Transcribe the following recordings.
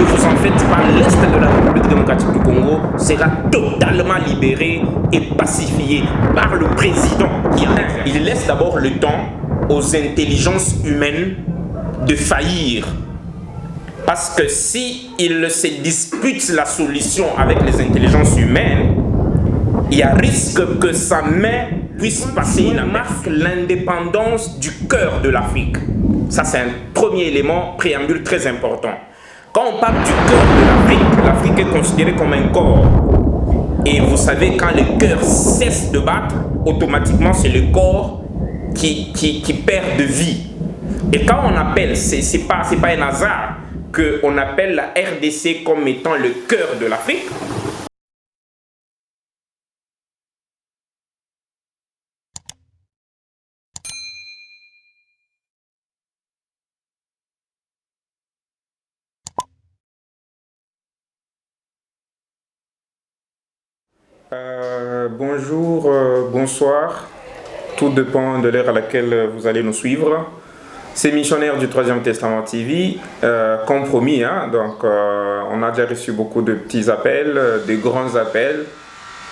ne vous en faites pas, l'Est de la République démocratique du Congo sera totalement libéré et pacifié par le président. Il laisse d'abord le temps aux intelligences humaines de faillir. Parce que si il se dispute la solution avec les intelligences humaines, il y a risque que sa main puisse passer. Il marque l'indépendance du cœur de l'Afrique. Ça, c'est un premier élément, préambule très important. Quand on parle du cœur de l'Afrique, l'Afrique est considérée comme un corps. Et vous savez, quand le cœur cesse de battre, automatiquement, c'est le corps qui perd de vie. Et quand on appelle, c'est pas un hasard qu'on appelle la RDC comme étant le cœur de l'Afrique. Bonjour, bonsoir. Tout dépend de l'heure à laquelle vous allez nous suivre. C'est Missionnaire du Troisième Testament TV, compromis. Donc, on a déjà reçu beaucoup de petits appels, de grands appels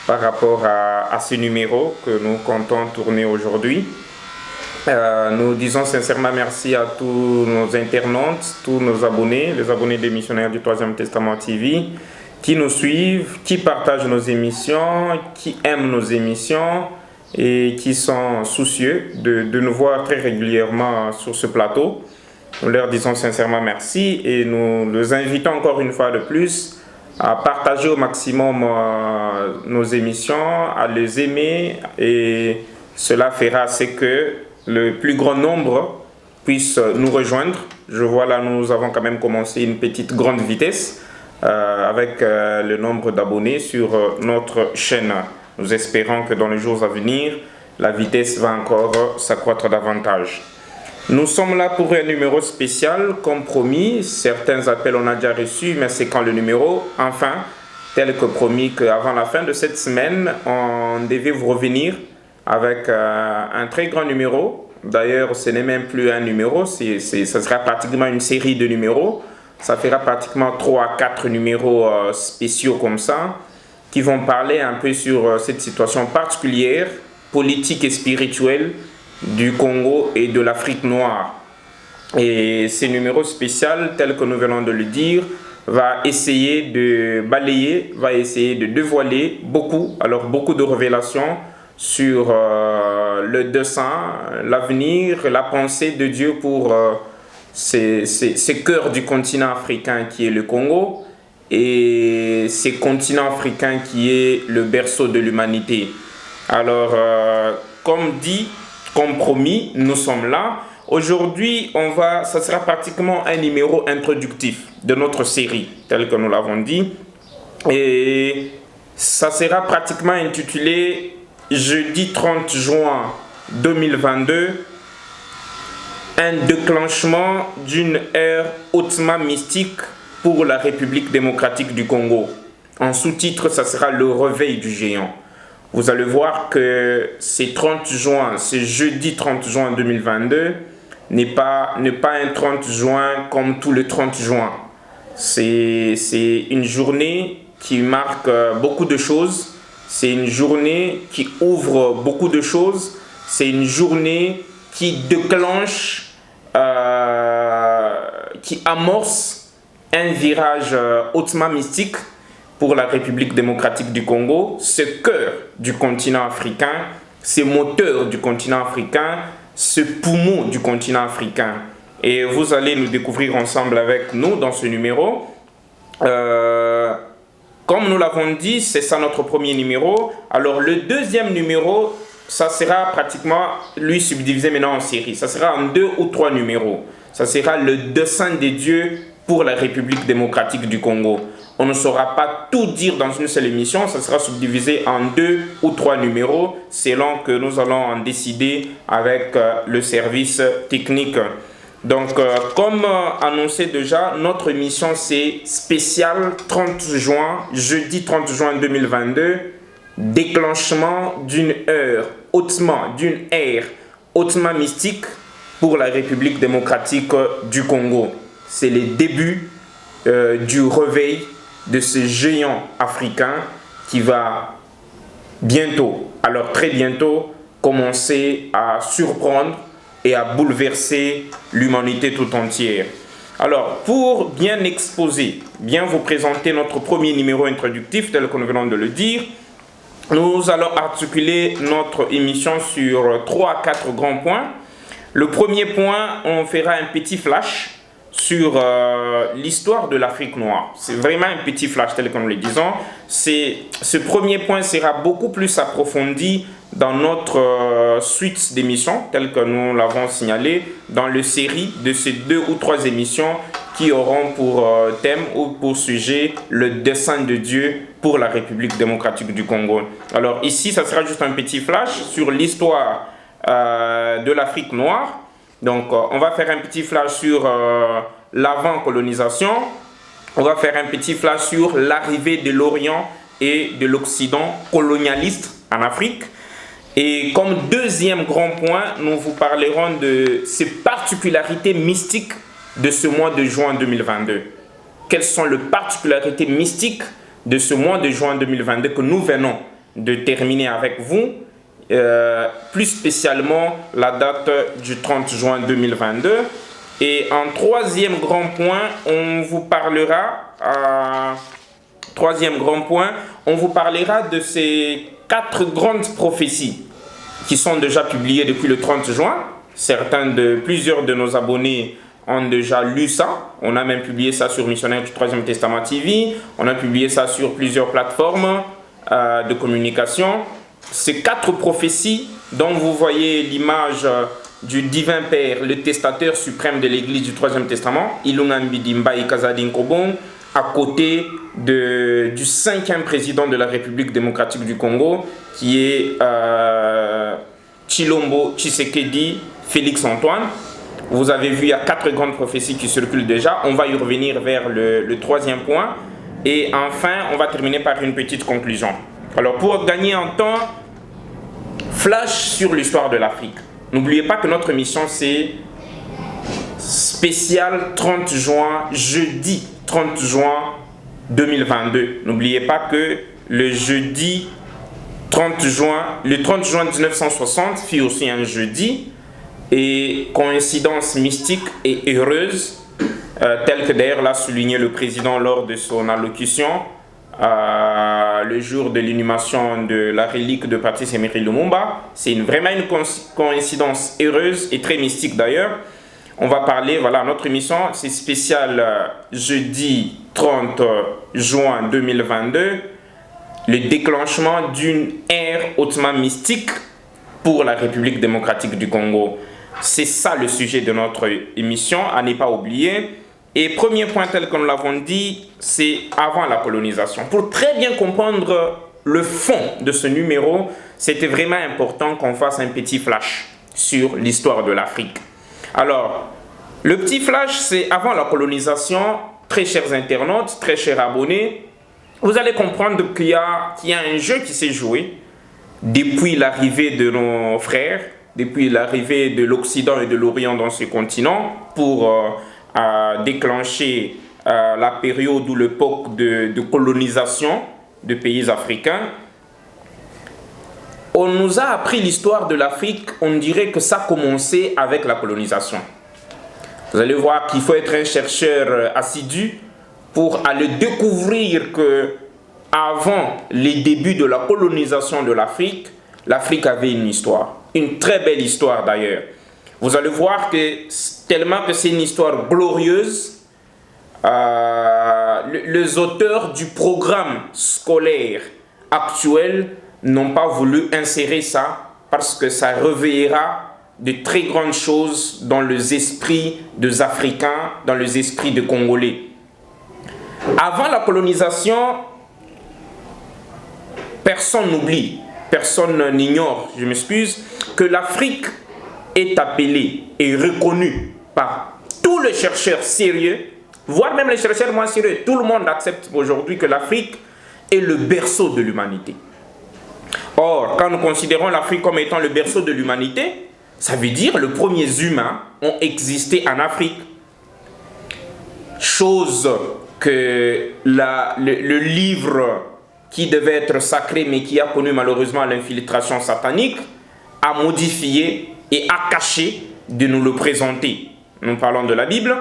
par rapport à ce numéro que nous comptons tourner aujourd'hui. Nous disons sincèrement merci à tous nos internautes, tous nos abonnés, les abonnés des Missionnaires du Troisième Testament TV, qui nous suivent, qui partagent nos émissions, qui aiment nos émissions et qui sont soucieux de nous voir très régulièrement sur ce plateau. Nous leur disons sincèrement merci et nous les invitons encore une fois de plus à partager au maximum nos émissions, à les aimer, et cela fera ce que le plus grand nombre puisse nous rejoindre. Je vois là, nous avons quand même commencé une petite grande vitesse avec le nombre d'abonnés sur notre chaîne. Nous espérons que dans les jours à venir, la vitesse va encore s'accroître davantage. Nous sommes là pour un numéro spécial, comme promis. Certains appels on a déjà reçus, mais c'est quand le numéro, enfin, tel que promis qu'avant la fin de cette semaine, on devait vous revenir avec un très grand numéro. D'ailleurs, ce n'est même plus un numéro, ça sera pratiquement une série de numéros. Ça fera pratiquement 3 à 4 numéros spéciaux comme ça, qui vont parler un peu sur cette situation particulière, politique et spirituelle du Congo et de l'Afrique noire. Et ce numéro spécial, tel que nous venons de le dire, va essayer de balayer, va essayer de dévoiler beaucoup de révélations sur le dessein, l'avenir, la pensée de Dieu pour ce cœur du continent africain qui est le Congo, et ce continent africain qui est le berceau de l'humanité. Alors, comme dit, comme promis, nous sommes là. Aujourd'hui, ça sera pratiquement un numéro introductif de notre série, tel que nous l'avons dit. Et ça sera pratiquement intitulé Jeudi 30 juin 2022, un déclenchement d'une ère hautement mystique pour la République démocratique du Congo. En sous-titre, ça sera le réveil du géant. Vous allez voir que ce jeudi 30 juin 2022 n'est pas un 30 juin comme tout le 30 juin. C'est une journée qui marque beaucoup de choses. C'est une journée qui ouvre beaucoup de choses. C'est une journée qui déclenche, qui amorce un virage hautement mystique pour la République démocratique du Congo, ce cœur du continent africain, ce moteur du continent africain, ce poumon du continent africain. Et vous allez nous découvrir ensemble avec nous dans ce numéro. Comme nous l'avons dit, c'est ça notre premier numéro. Alors le deuxième numéro, ça sera pratiquement, lui, subdivisé maintenant en série. Ça sera en 2 ou 3 numéros. Ça sera le dessein de Dieu pour la République démocratique du Congo. On ne saura pas tout dire dans une seule émission, ça sera subdivisé en 2 ou 3 numéros, selon que nous allons en décider avec le service technique. Donc, comme annoncé déjà, notre émission c'est spécial 30 juin, jeudi 30 juin 2022, déclenchement d'une ère hautement mystique pour la République démocratique du Congo. C'est le début du réveil de ce géant africain qui va bientôt, alors très bientôt, commencer à surprendre et à bouleverser l'humanité tout entière. Alors, pour bien exposer, bien vous présenter notre premier numéro introductif, tel que nous venons de le dire, nous allons articuler notre émission sur 3 à 4 grands points. Le premier point, on fera un petit flash sur l'histoire de l'Afrique noire. C'est vraiment un petit flash tel que nous le disons. Ce premier point sera beaucoup plus approfondi dans notre suite d'émissions, telle que nous l'avons signalé, dans le série de ces 2 ou 3 émissions qui auront pour thème ou pour sujet le dessein de Dieu pour la République démocratique du Congo. Alors ici, ça sera juste un petit flash sur l'histoire de l'Afrique noire. Donc on va faire un petit flash sur l'avant-colonisation. On va faire un petit flash sur l'arrivée de l'Orient et de l'Occident colonialiste en Afrique. Et comme deuxième grand point, nous vous parlerons de ces particularités mystiques de ce mois de juin 2022. Quelles sont les particularités mystiques de ce mois de juin 2022 que nous venons de terminer avec vous, plus spécialement la date du 30 juin 2022. Et en troisième grand point, on vous parlera de ces 4 grandes prophéties qui sont déjà publiées depuis le 30 juin. Plusieurs de nos abonnés ont déjà lu ça. On a même publié ça sur Missionnaire du Troisième Testament TV. On a publié ça sur plusieurs plateformes de communication. Ces 4 prophéties dont vous voyez l'image du divin Père, le testateur suprême de l'Église du Troisième Testament, Ilungambi Dimbaï Kazadin Kobong, à côté du 5e président de la République démocratique du Congo, qui est Tshilombo Tshisekedi Félix Antoine. Vous avez vu, il y a 4 grandes prophéties qui circulent déjà. On va y revenir vers le 3e point. Et enfin, on va terminer par une petite conclusion. Alors, pour gagner en temps, flash sur l'histoire de l'Afrique. N'oubliez pas que notre mission, c'est spécial 30 juin, jeudi 30 juin 2022. N'oubliez pas que le jeudi 30 juin 1960 fut aussi un jeudi. Et coïncidence mystique et heureuse, telle que d'ailleurs l'a souligné le président lors de son allocution, le jour de l'inhumation de la relique de Patrice Emery Lumumba. C'est vraiment une coïncidence heureuse et très mystique d'ailleurs. On va parler, notre émission, c'est spécial jeudi 30 juin 2022, le déclenchement d'une ère hautement mystique pour la République démocratique du Congo. C'est ça le sujet de notre émission, à ne pas oublier. Et premier point tel que nous l'avons dit, c'est avant la colonisation. Pour très bien comprendre le fond de ce numéro, c'était vraiment important qu'on fasse un petit flash sur l'histoire de l'Afrique. Alors, le petit flash, c'est avant la colonisation. Très chers internautes, très chers abonnés, vous allez comprendre qu'il y a un jeu qui s'est joué depuis l'arrivée de nos frères, depuis l'arrivée de l'Occident et de l'Orient dans ce continent, pour déclencher la période ou l'époque de colonisation de pays africains. On nous a appris l'histoire de l'Afrique, on dirait que ça a commencé avec la colonisation. Vous allez voir qu'il faut être un chercheur assidu pour aller découvrir que avant les débuts de la colonisation de l'Afrique, l'Afrique avait une histoire. Une très belle histoire d'ailleurs. Vous allez voir que tellement que c'est une histoire glorieuse, les auteurs du programme scolaire actuel n'ont pas voulu insérer ça parce que ça réveillera de très grandes choses dans les esprits des Africains, dans les esprits des Congolais. Avant la colonisation, personne n'oublie, personne n'ignore, je m'excuse, que l'Afrique est appelée et reconnue par tous les chercheurs sérieux, voire même les chercheurs moins sérieux. Tout le monde accepte aujourd'hui que l'Afrique est le berceau de l'humanité. Or, quand nous considérons l'Afrique comme étant le berceau de l'humanité, ça veut dire que les premiers humains ont existé en Afrique. Chose que le livre qui devait être sacré mais qui a connu malheureusement l'infiltration satanique a modifié et a caché de nous le présenter. Nous parlons de la Bible.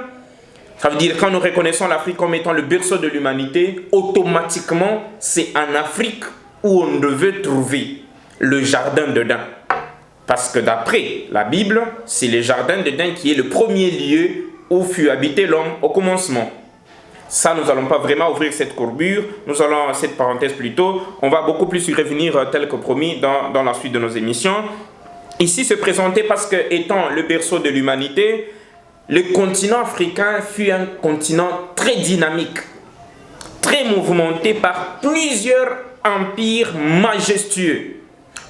Ça veut dire quand nous reconnaissons l'Afrique comme étant le berceau de l'humanité, automatiquement c'est en Afrique où on devait trouver le jardin d'Éden. Parce que d'après la Bible, c'est le jardin d'Éden qui est le premier lieu où fut habité l'homme au commencement. Ça, nous n'allons pas vraiment ouvrir cette courbure, nous allons, cette parenthèse plutôt, on va beaucoup plus y revenir tel que promis dans la suite de nos émissions. Ici, se présenter parce que, étant le berceau de l'humanité, le continent africain fut un continent très dynamique, très mouvementé par plusieurs empires majestueux,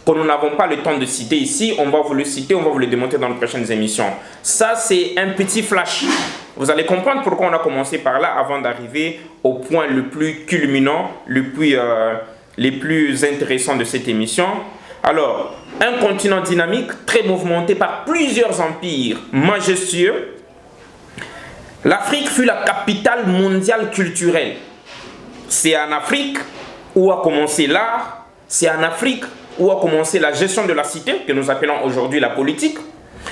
que nous n'avons pas le temps de citer ici, on va vous le citer, on va vous le démontrer dans les prochaines émissions. Ça, c'est un petit flash. Vous allez comprendre pourquoi on a commencé par là avant d'arriver au point le plus culminant, les plus intéressants de cette émission. Alors, un continent dynamique, très mouvementé par plusieurs empires majestueux. L'Afrique fut la capitale mondiale culturelle. C'est en Afrique où a commencé l'art, c'est en Afrique où a commencé la gestion de la cité, que nous appelons aujourd'hui la politique.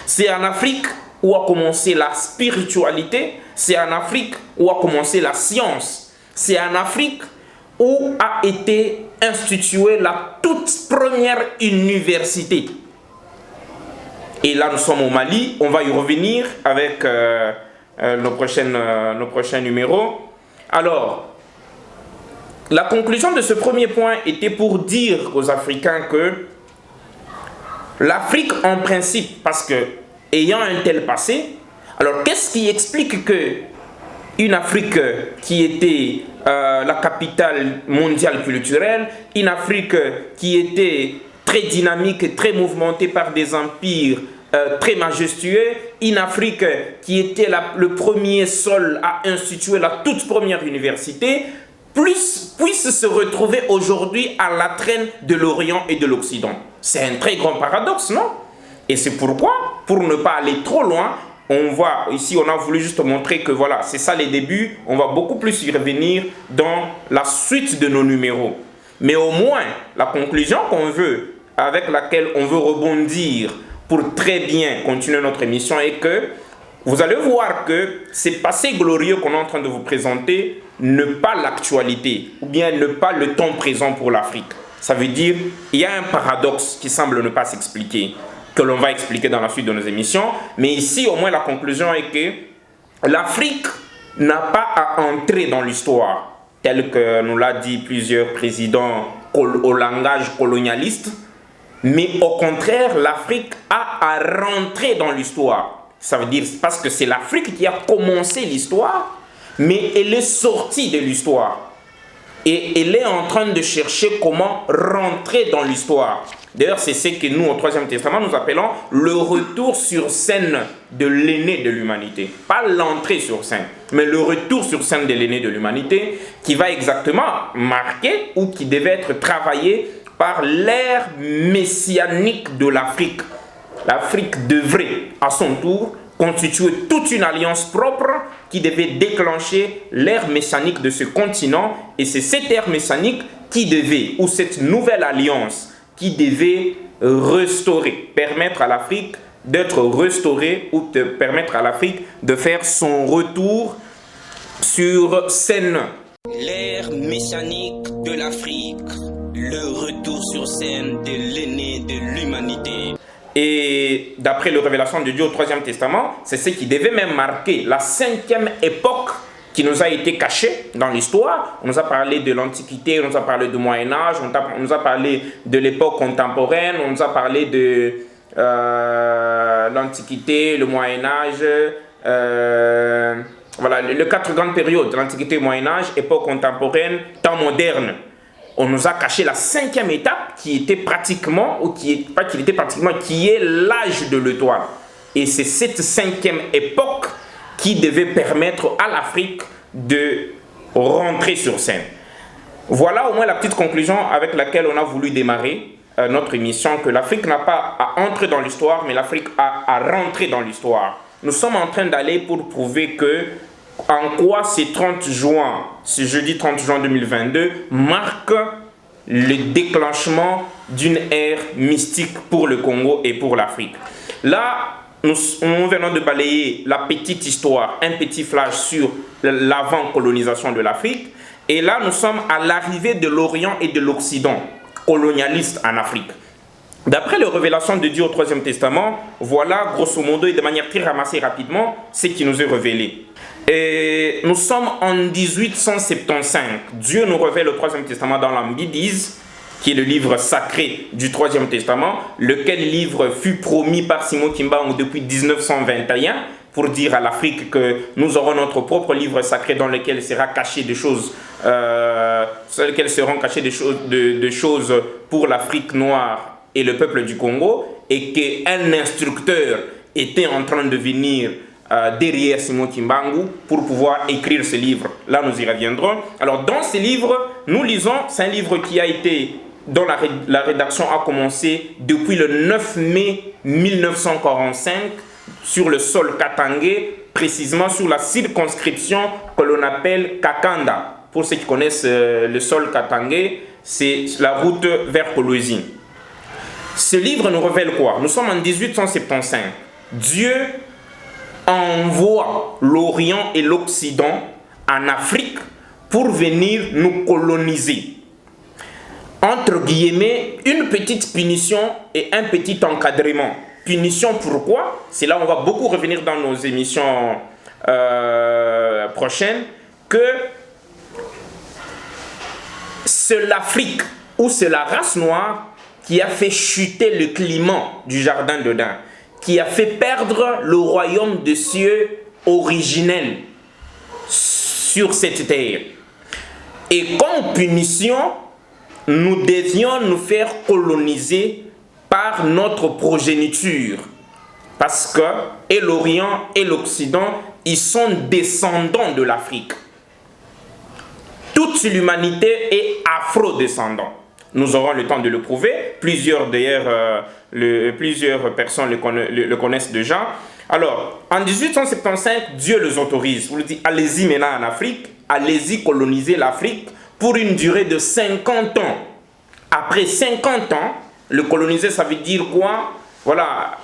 C'est en Afrique où a commencé la spiritualité. C'est en Afrique où a commencé la science. C'est en Afrique où a été instituée la toute première université. Et là, nous sommes au Mali. On va y revenir avec nos prochains numéros. Alors, la conclusion de ce premier point était pour dire aux Africains que l'Afrique, en principe, parce que ayant un tel passé, alors qu'est-ce qui explique que une Afrique qui était la capitale mondiale culturelle, une Afrique qui était très dynamique et très mouvementée par des empires très majestueux, une Afrique qui était le premier sol à instituer la toute première université, puisse se retrouver aujourd'hui à la traîne de l'Orient et de l'Occident. C'est un très grand paradoxe, non? Et c'est pourquoi, pour ne pas aller trop loin, ici on a voulu juste montrer que voilà, c'est ça les débuts, on va beaucoup plus y revenir dans la suite de nos numéros. Mais au moins, la conclusion avec laquelle on veut rebondir pour très bien continuer notre émission est que vous allez voir que ces passés glorieux qu'on est en train de vous présenter n'est pas l'actualité, ou bien n'est pas le temps présent pour l'Afrique. Ça veut dire qu'il y a un paradoxe qui semble ne pas s'expliquer, que l'on va expliquer dans la suite de nos émissions. Mais ici, au moins, la conclusion est que l'Afrique n'a pas à entrer dans l'histoire, tel que nous l'a dit plusieurs présidents au langage colonialiste, mais au contraire, l'Afrique a à rentrer dans l'histoire. Ça veut dire parce que c'est l'Afrique qui a commencé l'histoire, mais elle est sortie de l'histoire. Et elle est en train de chercher comment rentrer dans l'histoire. D'ailleurs, c'est ce que nous, au Troisième Testament, nous appelons le retour sur scène de l'aîné de l'humanité. Pas l'entrée sur scène, mais le retour sur scène de l'aîné de l'humanité qui va exactement marquer ou qui devait être travaillé par l'ère messianique de l'Afrique. L'Afrique devrait, à son tour, constituer toute une alliance propre qui devait déclencher l'ère messianique de ce continent. Et c'est cette ère messianique qui devait, ou cette nouvelle alliance, qui devait restaurer, permettre à l'Afrique d'être restaurée ou de permettre à l'Afrique de faire son retour sur scène. L'ère messianique de l'Afrique, le retour sur scène de l'aîné de l'humanité. Et d'après les révélations de Dieu au Troisième Testament, c'est ce qui devait même marquer la 5e époque qui nous a été cachée dans l'histoire. On nous a parlé de l'Antiquité, on nous a parlé du Moyen-Âge, on nous a parlé de l'époque contemporaine, on nous a parlé de l'Antiquité, le Moyen-Âge, voilà, les 4 grandes périodes, l'Antiquité, Moyen-Âge, époque contemporaine, temps moderne. On nous a caché la 5e étape qui était pratiquement, ou qui est l'âge de l'étoile. Et c'est cette 5e époque qui devait permettre à l'Afrique de rentrer sur scène. Voilà au moins la petite conclusion avec laquelle on a voulu démarrer notre émission, que l'Afrique n'a pas à entrer dans l'histoire, mais l'Afrique a à rentrer dans l'histoire. Nous sommes en train d'aller pour prouver que en quoi ces 30 juin, ce jeudi 30 juin 2022, marque le déclenchement d'une ère mystique pour le Congo et pour l'Afrique. Là, nous venons de balayer la petite histoire, un petit flash sur l'avant-colonisation de l'Afrique. Et là, nous sommes à l'arrivée de l'Orient et de l'Occident, colonialiste en Afrique. D'après les révélations de Dieu au Troisième Testament, voilà, grosso modo et de manière très ramassée rapidement, ce qui nous est révélé. Et nous sommes en 1875. Dieu nous révèle au Troisième Testament dans l'Ambidise, qui est le livre sacré du Troisième Testament, lequel livre fut promis par Simon Kimbangu depuis 1921, pour dire à l'Afrique que nous aurons notre propre livre sacré dans lequel sera caché des choses, sur lesquelles seront cachées des choses pour l'Afrique noire et le peuple du Congo, et qu'un instructeur était en train de venir derrière Simon Kimbangu pour pouvoir écrire ce livre. Là, nous y reviendrons. Alors, dans ce livre, nous lisons, c'est un livre qui a été, dont la rédaction a commencé depuis le 9 mai 1945 sur le sol katangais, précisément sur la circonscription que l'on appelle Kakanda. Pour ceux qui connaissent le sol katangais, c'est la route vers Kolwezi. Ce livre nous révèle quoi? Nous sommes en 1875. Dieu envoie l'Orient et l'Occident en Afrique pour venir nous coloniser. Entre guillemets, une petite punition et un petit encadrement. Punition pourquoi? C'est là où on va beaucoup revenir dans nos émissions prochaines, que c'est l'Afrique ou c'est la race noire qui a fait chuter le climat du jardin d'Éden, qui a fait perdre le royaume des cieux originel sur cette terre. Et comme punition, nous devions nous faire coloniser par notre progéniture. Parce que et l'Orient et l'Occident, ils sont descendants de l'Afrique. Toute l'humanité est afro-descendant. Nous aurons le temps de le prouver. Plusieurs personnes le connaissent déjà. Alors, en 1875, Dieu les autorise. Vous le dites, allez-y maintenant en Afrique, allez-y coloniser l'Afrique pour une durée de 50 ans. Après 50 ans, le coloniser, ça veut dire quoi? Voilà,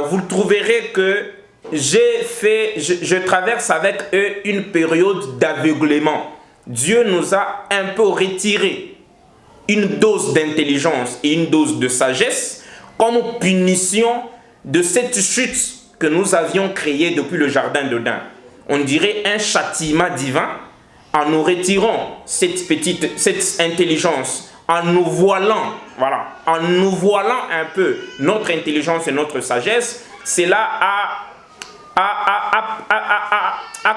vous trouverez que je traverse avec eux une période d'aveuglement. Dieu nous a un peu retiré une dose d'intelligence et une dose de sagesse comme punition de cette chute que nous avions créée depuis le jardin d'Éden. On dirait un châtiment divin en nous retirant cette intelligence, en nous voilant, voilà, en nous voilant un peu notre intelligence et notre sagesse. Cela a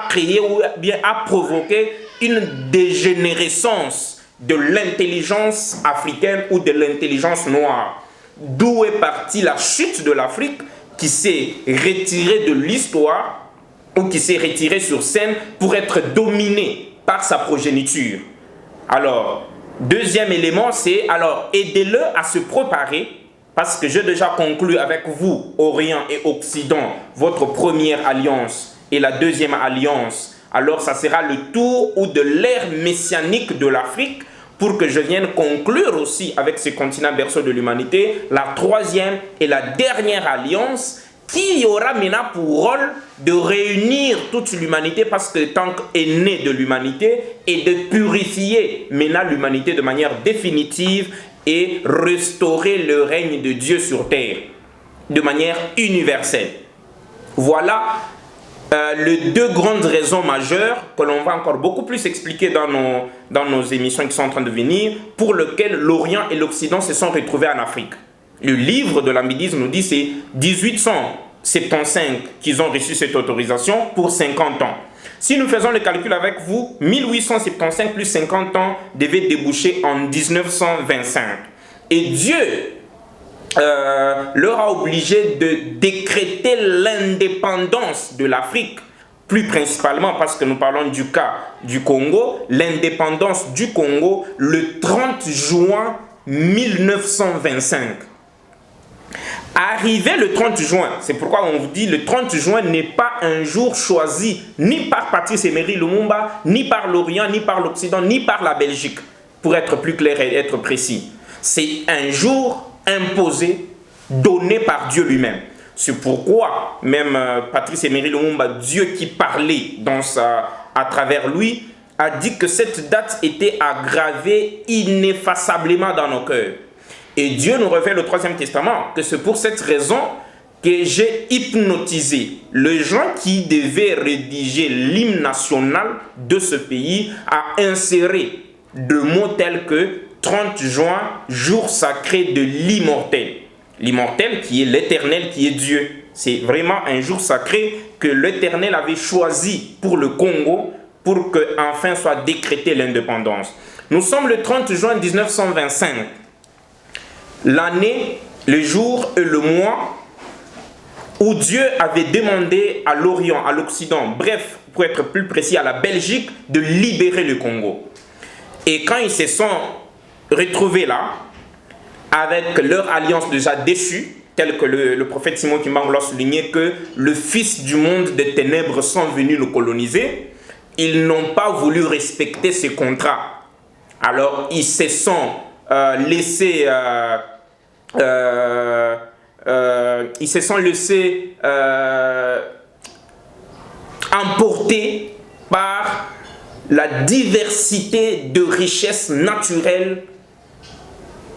créé ou bien a provoqué une dégénérescence de l'intelligence africaine ou de l'intelligence noire. D'où est partie la chute de l'Afrique qui s'est retirée de l'histoire ou qui s'est retirée sur scène pour être dominée par sa progéniture. Alors, deuxième élément, c'est alors aidez-le à se préparer parce que j'ai déjà conclu avec vous, Orient et Occident, votre première alliance et la deuxième alliance. Alors, ça sera le tour ou de l'ère messianique de l'Afrique pour que je vienne conclure aussi avec ce continent berceau de l'humanité, la troisième et la dernière alliance qui aura maintenant pour rôle de réunir toute l'humanité parce que le temps est né de l'humanité et de purifier maintenant l'humanité de manière définitive et restaurer le règne de Dieu sur terre de manière universelle. Voilà les deux grandes raisons majeures que l'on va encore beaucoup plus expliquer dans nos émissions qui sont en train de venir, pour lesquelles l'Orient et l'Occident se sont retrouvés en Afrique. Le livre de l'Ambidise nous dit que c'est 1875 qu'ils ont reçu cette autorisation pour 50 ans. Si nous faisons le calcul avec vous, 1875 plus 50 ans devait déboucher en 1925. Et Dieu leur a obligé de décréter l'indépendance de l'Afrique, plus principalement parce que nous parlons du cas du Congo, l'indépendance du Congo le 30 juin 1925. Arrivé le 30 juin, c'est pourquoi on vous dit le 30 juin n'est pas un jour choisi ni par Patrice Emery Lumumba, ni par l'Orient, ni par l'Occident, ni par la Belgique, pour être plus clair et être précis. C'est un jour imposé, donné par Dieu lui-même. C'est pourquoi même Patrice Emery Lumumba, Dieu qui parlait à travers lui, a dit que cette date était à graver ineffaçablement dans nos cœurs. Et Dieu nous révèle au Troisième Testament que c'est pour cette raison que j'ai hypnotisé les gens qui devaient rédiger l'hymne national de ce pays à insérer de mots tels que 30 juin, jour sacré de l'immortel. L'immortel qui est l'Éternel, qui est Dieu. C'est vraiment un jour sacré que l'Éternel avait choisi pour le Congo pour qu'enfin soit décrétée l'indépendance. Nous sommes le 30 juin 1925. L'année, le jour et le mois où Dieu avait demandé à l'Orient, à l'Occident, bref, pour être plus précis, à la Belgique, de libérer le Congo. Et quand ils se sont retrouvés là, avec leur alliance déjà déchue, tel que le prophète Simon Kimbangu l'a souligné, que le fils du monde des ténèbres sont venus nous coloniser, ils n'ont pas voulu respecter ce contrat. Alors, ils se sont laissés emporter par la diversité de richesses naturelles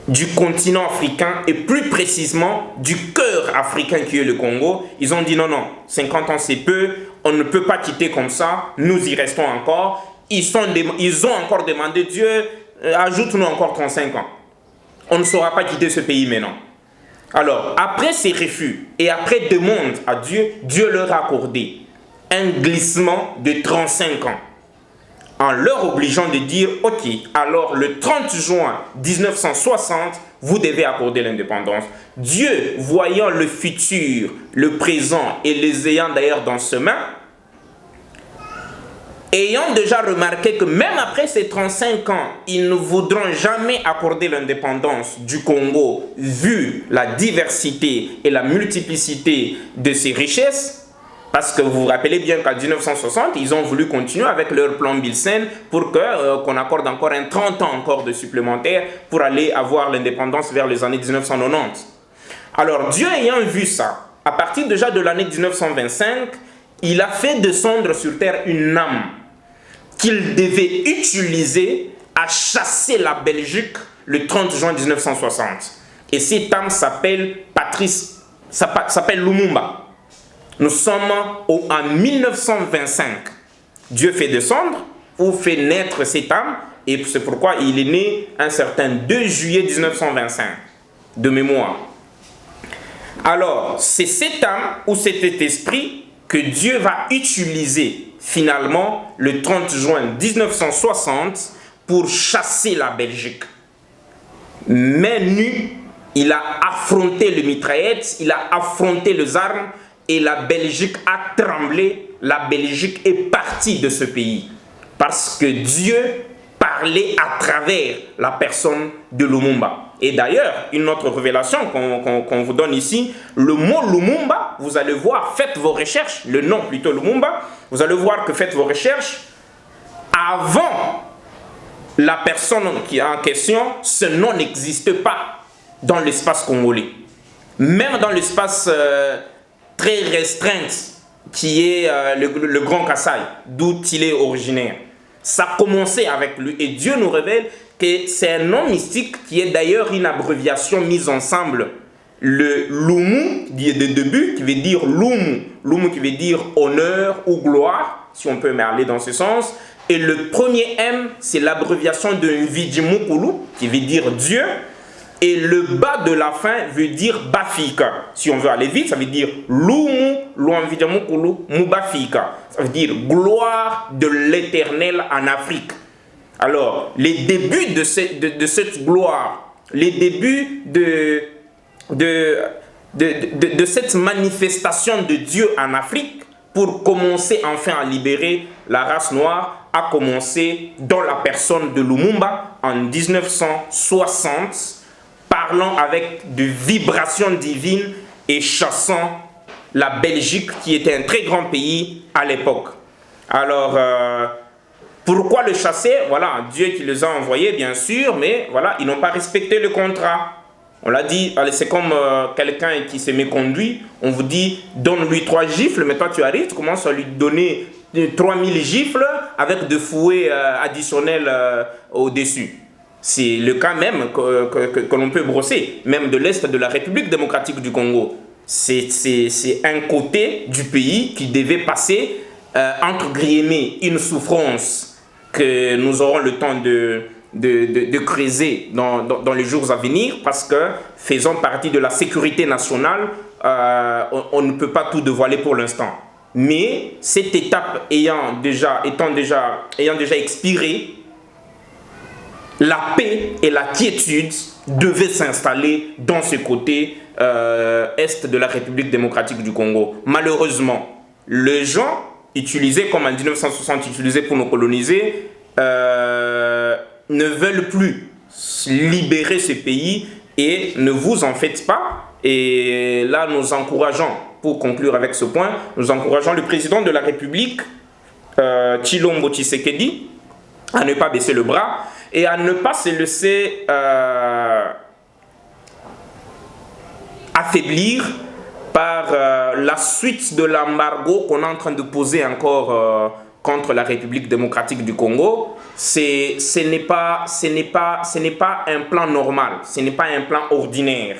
du continent africain et plus précisément du cœur africain qui est le Congo. Ils ont dit non, 50 ans c'est peu, on ne peut pas quitter comme ça, nous y restons encore. Ils ont encore demandé, Dieu, ajoute-nous encore 35 ans. On ne saura pas quitter ce pays maintenant. Alors, après ces refus et après demande à Dieu, Dieu leur a accordé un glissement de 35 ans. En leur obligeant de dire, ok, alors le 30 juin 1960, vous devez accorder l'indépendance. Dieu, voyant le futur, le présent et les ayant d'ailleurs dans ses mains, ayant déjà remarqué que même après ces 35 ans, ils ne voudront jamais accorder l'indépendance du Congo, vu la diversité et la multiplicité de ses richesses, parce que vous vous rappelez bien qu'en 1960, ils ont voulu continuer avec leur plan Bilsen pour qu'on accorde encore 30 ans encore de supplémentaire pour aller avoir l'indépendance vers les années 1990. Alors Dieu ayant vu ça, à partir déjà de l'année 1925, il a fait descendre sur terre une âme qu'il devait utiliser à chasser la Belgique le 30 juin 1960. Et cette âme s'appelle Lumumba. Nous sommes en 1925. Dieu fait descendre ou fait naître cette âme, et c'est pourquoi il est né un certain 2 juillet 1925, de mémoire. Alors, c'est cette âme ou cet esprit que Dieu va utiliser finalement le 30 juin 1960 pour chasser la Belgique. Main nue, il a affronté le mitraillette, il a affronté les armes, et la Belgique a tremblé, la Belgique est partie de ce pays. Parce que Dieu parlait à travers la personne de Lumumba. Et d'ailleurs, une autre révélation qu'on vous donne ici, le mot Lumumba, vous allez voir, faites vos recherches, le nom plutôt Lumumba, vous allez voir que faites vos recherches, avant la personne qui est en question, ce nom n'existe pas dans l'espace congolais. Même dans l'espace très restreinte qui est le Grand Kassai, d'où il est originaire. Ça a commencé avec lui et Dieu nous révèle que c'est un nom mystique qui est d'ailleurs une abréviation mise ensemble. Le Lumu de début qui veut dire Lumu, Lumu qui veut dire honneur ou gloire, si on peut aller dans ce sens. Et le premier M, c'est l'abréviation de Nvidjimukulu qui veut dire Dieu. Et le bas de la fin veut dire Bafika. Si on veut aller vite, ça veut dire Lumu, Luanvidjamukulu, Mubafika. Ça veut dire gloire de l'Éternel en Afrique. Alors, les débuts de cette gloire, les débuts de cette manifestation de Dieu en Afrique, pour commencer enfin à libérer la race noire, a commencé dans la personne de Lumumba en 1960, parlant avec de vibrations divines et chassant la Belgique, qui était un très grand pays à l'époque. Alors, pourquoi le chasser? Voilà, Dieu qui les a envoyés, bien sûr, mais voilà, ils n'ont pas respecté le contrat. On l'a dit, c'est comme quelqu'un qui s'est méconduit, on vous dit, donne-lui 3 gifles, mais toi tu arrives, tu commences à lui donner 3000 gifles avec de fouets additionnels au-dessus. C'est le cas même que l'on peut brosser, même de l'Est de la République démocratique du Congo. C'est un côté du pays qui devait passer, entre guillemets, une souffrance que nous aurons le temps de creuser dans les jours à venir, parce que faisant partie de la sécurité nationale, on ne peut pas tout dévoiler pour l'instant. Mais cette étape ayant déjà expiré, la paix et la quiétude devaient s'installer dans ce côté est de la République démocratique du Congo. Malheureusement, les gens utilisés, comme en 1960 utilisés pour nous coloniser, ne veulent plus libérer ce pays et ne vous en faites pas. Et là, nous encourageons, pour conclure avec ce point, nous encourageons le président de la République, Tshilombo Tshisekedi, à ne pas baisser le bras et à ne pas se laisser affaiblir par la suite de l'embargo qu'on est en train de poser encore contre la République démocratique du Congo. Ce n'est pas un plan normal, ce n'est pas un plan ordinaire.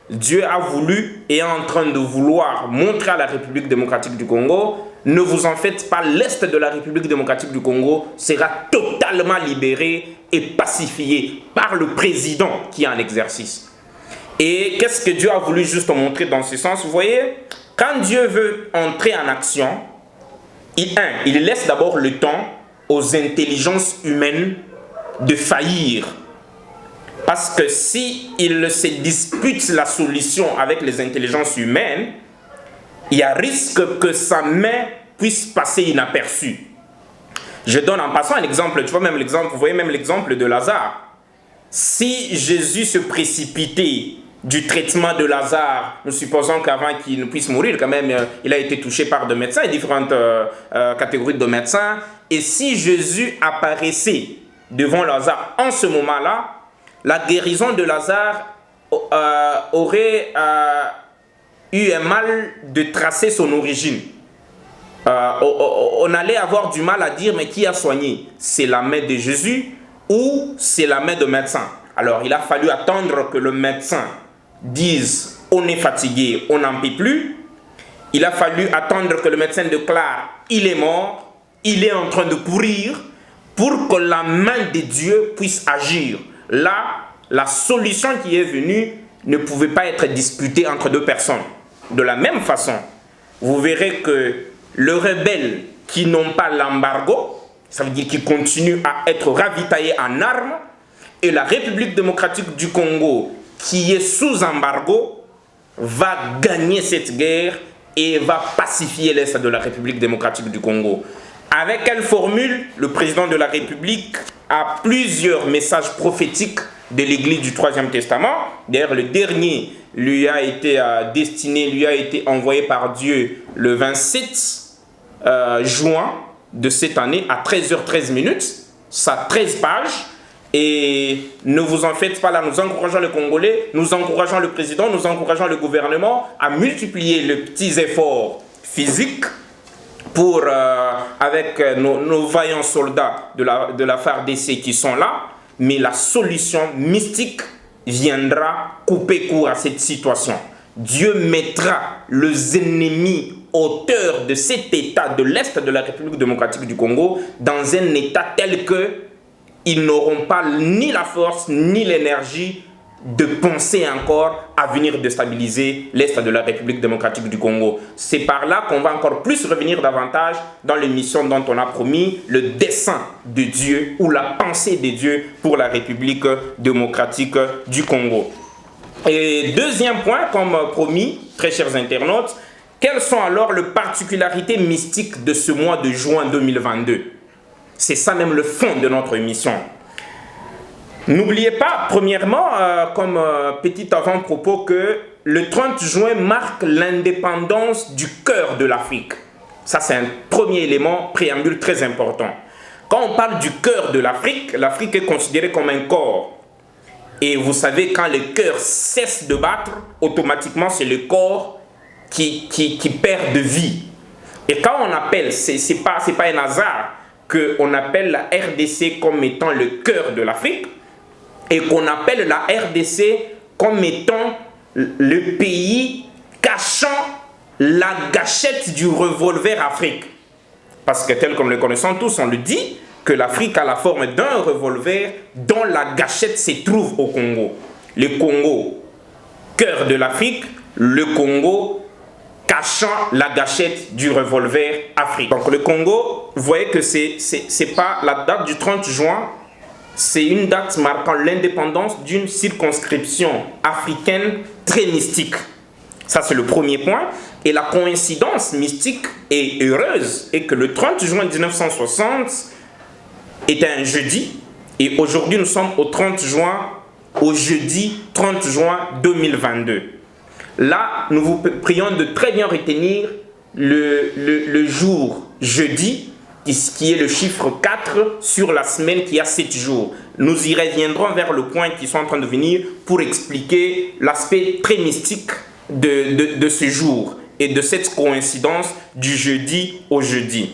Dieu a voulu et est en train de vouloir montrer à la République démocratique du Congo, ne vous en faites pas, l'Est de la République démocratique du Congo sera totalement libéré et pacifié par le président qui est en exercice. Et qu'est-ce que Dieu a voulu juste montrer dans ce sens? Vous voyez, quand Dieu veut entrer en action, il laisse d'abord le temps aux intelligences humaines de faillir. Parce que s'il se dispute la solution avec les intelligences humaines, il y a risque que sa main puisse passer inaperçue. Je donne en passant un exemple, vous voyez même l'exemple de Lazare. Si Jésus se précipitait du traitement de Lazare, nous supposons qu'avant qu'il ne puisse mourir, quand même, il a été touché par des médecins, différentes catégories de médecins. Et si Jésus apparaissait devant Lazare en ce moment-là, la guérison de Lazare aurait eu un mal de tracer son origine. On allait avoir du mal à dire, mais qui a soigné? C'est la main de Jésus ou c'est la main de médecin? Alors il a fallu attendre que le médecin dise on est fatigué, on n'en peut plus. Il a fallu attendre que le médecin déclare il est mort, il est en train de pourrir, pour que la main de Dieu puisse agir. Là, la solution qui est venue ne pouvait pas être disputée entre deux personnes. De la même façon, vous verrez que les rebelles qui n'ont pas l'embargo, ça veut dire qu'ils continuent à être ravitaillés en armes, et la République démocratique du Congo, qui est sous embargo, va gagner cette guerre et va pacifier l'Est de la République démocratique du Congo. Avec quelle formule? Le président de la République a plusieurs messages prophétiques de l'Église du Troisième Testament. D'ailleurs, le dernier lui a été envoyé par Dieu le 27 juin de cette année à 13h13. Ça a 13 pages. Et ne vous en faites pas là, nous encourageons les Congolais, nous encourageons le président, nous encourageons le gouvernement à multiplier les petits efforts physiques pour, avec nos vaillants soldats de la FARDC qui sont là, mais la solution mystique viendra couper court à cette situation. Dieu mettra les ennemis auteurs de cet état de l'Est de la République démocratique du Congo dans un état tel que ils n'auront pas ni la force ni l'énergie de penser encore à venir déstabiliser l'Est de la République démocratique du Congo. C'est par là qu'on va encore plus revenir davantage dans l'émission dont on a promis le dessein de Dieu ou la pensée de Dieu pour la République démocratique du Congo. Et deuxième point, comme promis, très chers internautes, quelles sont alors les particularités mystiques de ce mois de juin 2022? C'est ça même le fond de notre émission. N'oubliez pas, premièrement, comme petit avant-propos, que le 30 juin marque l'indépendance du cœur de l'Afrique. Ça, c'est un premier élément, préambule très important. Quand on parle du cœur de l'Afrique, l'Afrique est considérée comme un corps. Et vous savez, quand le cœur cesse de battre, automatiquement, c'est le corps qui perd de vie. Et quand on appelle, c'est pas un hasard qu'on appelle la RDC comme étant le cœur de l'Afrique, et qu'on appelle la RDC comme étant le pays cachant la gâchette du revolver Afrique. Parce que tel comme le connaissons tous, on le dit, que l'Afrique a la forme d'un revolver dont la gâchette se trouve au Congo. Le Congo, cœur de l'Afrique, le Congo cachant la gâchette du revolver Afrique. Donc le Congo, vous voyez que c'est pas la date du 30 juin, c'est une date marquant l'indépendance d'une circonscription africaine très mystique. Ça, c'est le premier point. Et la coïncidence mystique et heureuse est que le 30 juin 1960 était un jeudi. Et aujourd'hui, nous sommes au 30 juin, au jeudi 30 juin 2022. Là, nous vous prions de très bien retenir le jour jeudi, qui est le chiffre 4 sur la semaine qui a 7 jours. Nous y reviendrons vers le point qui sont en train de venir pour expliquer l'aspect très mystique de ce jour et de cette coïncidence du jeudi au jeudi.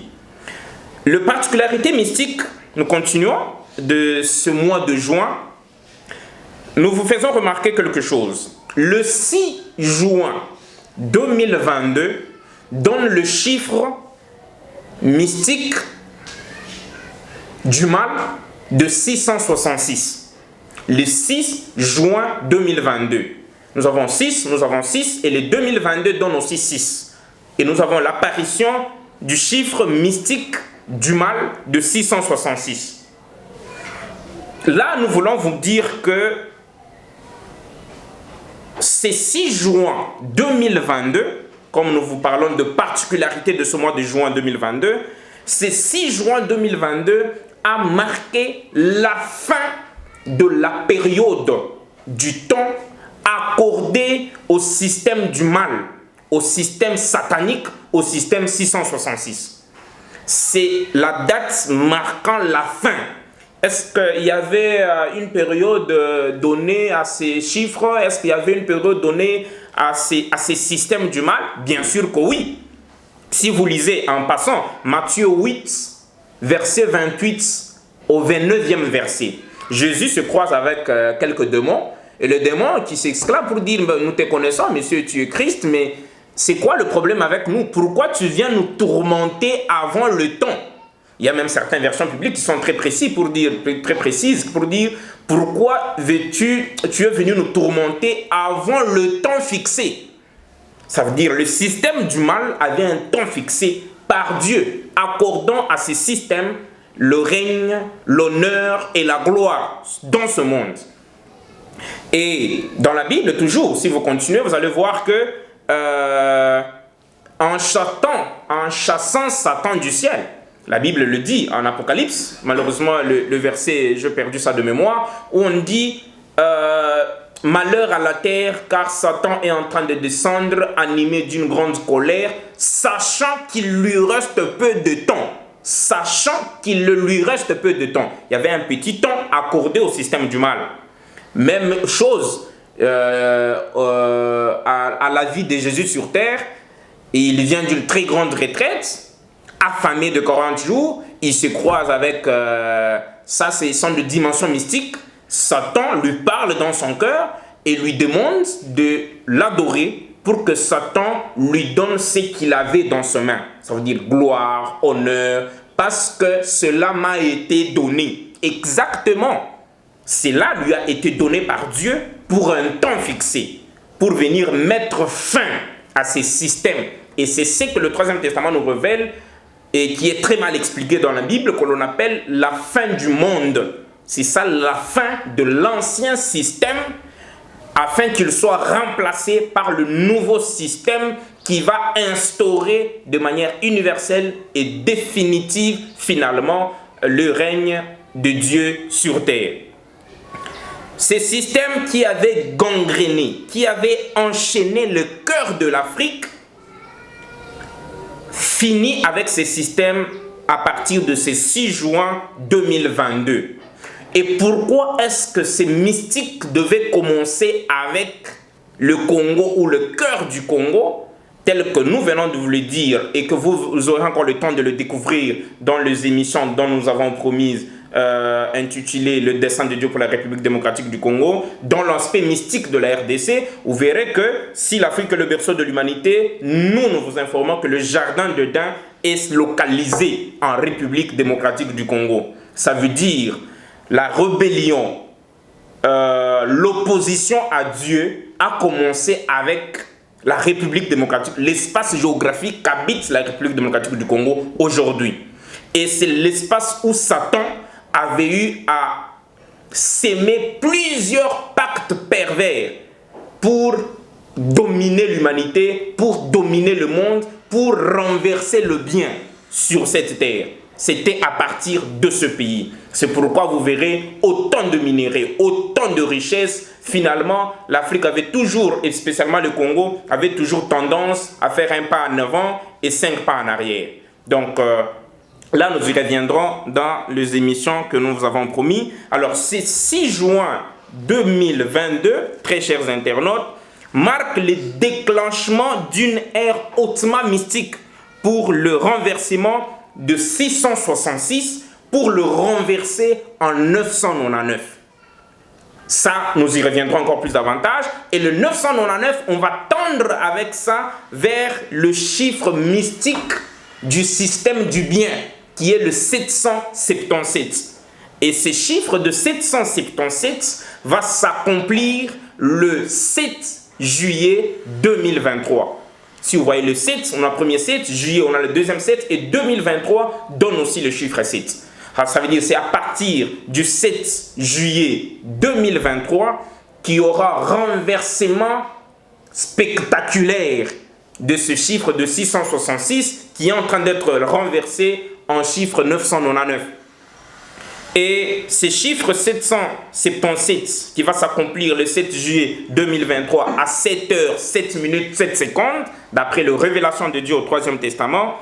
La particularité mystique, nous continuons, de ce mois de juin, nous vous faisons remarquer quelque chose. Le 6 juin 2022 donne le chiffre mystique du mal de 666. Le 6 juin 2022. Nous avons 6 et le 2022 donne aussi 6. Et nous avons l'apparition du chiffre mystique du mal de 666. Là, nous voulons vous dire que c'est 6 juin 2022, comme nous vous parlons de particularité de ce mois de juin 2022, c'est 6 juin 2022 a marqué la fin de la période du temps accordé au système du mal, au système satanique, au système 666. C'est la date marquant la fin. Est-ce qu'il y avait une période donnée à ces chiffres? Est-ce qu'il y avait une période donnée à ces systèmes du mal? Bien sûr que oui. Si vous lisez en passant Matthieu 8, verset 28 au 29e verset, Jésus se croise avec quelques démons, et le démon qui s'exclame pour dire « Nous te connaissons, monsieur, tu es Christ, mais c'est quoi le problème avec nous? Pourquoi tu viens nous tourmenter avant le temps ?» Il y a même certaines versions publiques qui sont très précises pour dire pourquoi tu es venu nous tourmenter avant le temps fixé. Ça veut dire le système du mal avait un temps fixé par Dieu, accordant à ce système le règne, l'honneur et la gloire dans ce monde. Et dans la Bible, toujours, si vous continuez, vous allez voir que en chassant Satan du ciel, la Bible le dit en Apocalypse, malheureusement le verset, j'ai perdu ça de mémoire, où on dit malheur à la terre car Satan est en train de descendre animé d'une grande colère, sachant qu'il lui reste peu de temps. Sachant qu'il lui reste peu de temps. Il y avait un petit temps accordé au système du mal. Même chose à la vie de Jésus sur terre. Il vient d'une très grande retraite, affamé de 40 jours, il se croise avec, ça c'est son de dimension mystique, Satan lui parle dans son cœur et lui demande de l'adorer pour que Satan lui donne ce qu'il avait dans ses mains. Ça veut dire gloire, honneur, parce que cela m'a été donné. Exactement, cela lui a été donné par Dieu pour un temps fixé, pour venir mettre fin à ces systèmes. Et c'est ce que le Troisième Testament nous révèle et qui est très mal expliqué dans la Bible, que l'on appelle la fin du monde. C'est ça la fin de l'ancien système, afin qu'il soit remplacé par le nouveau système qui va instaurer de manière universelle et définitive, finalement, le règne de Dieu sur terre. Ces systèmes qui avaient gangréné, qui avaient enchaîné le cœur de l'Afrique, finit avec ces systèmes à partir de ce 6 juin 2022. Et pourquoi est-ce que ces mystiques devaient commencer avec le Congo ou le cœur du Congo, tel que nous venons de vous le dire et que vous aurez encore le temps de le découvrir dans les émissions dont nous avons promises, intitulé Le dessein de Dieu pour la République démocratique du Congo, dans l'aspect mystique de la RDC, vous verrez que si l'Afrique est le berceau de l'humanité, nous vous informons que le jardin d'Eden est localisé en République démocratique du Congo. Ça veut dire la rébellion, l'opposition à Dieu a commencé avec la République démocratique, l'espace géographique qu'habite la République démocratique du Congo aujourd'hui. Et c'est l'espace où Satan avait eu à s'aimer plusieurs pactes pervers pour dominer l'humanité, pour dominer le monde, pour renverser le bien sur cette terre. C'était à partir de ce pays. C'est pourquoi vous verrez autant de minéraux, autant de richesses. Finalement, l'Afrique avait toujours, et spécialement le Congo, avait toujours tendance à faire un pas en avant et 5 pas en arrière. Donc, là, nous y reviendrons dans les émissions que nous vous avons promis. Alors, c'est 6 juin 2022, très chers internautes, marque le déclenchement d'une ère hautement mystique pour le renversement de 666 pour le renverser en 999. Ça, nous y reviendrons encore plus davantage. Et le 999, on va tendre avec ça vers le chiffre mystique du système du bien, qui est le 777. Et ce chiffre de 777 va s'accomplir le 7 juillet 2023. Si vous voyez le 7, on a le premier 7, juillet on a le deuxième 7, et 2023 donne aussi le chiffre 7. Alors, ça veut dire que c'est à partir du 7 juillet 2023 qu'il y aura renversement spectaculaire de ce chiffre de 666 qui est en train d'être renversé en chiffre 999. Et ce chiffre 777 qui va s'accomplir le 7 juillet 2023 à 7h, 7 minutes, 7 secondes, d'après la révélation de Dieu au 3e Testament,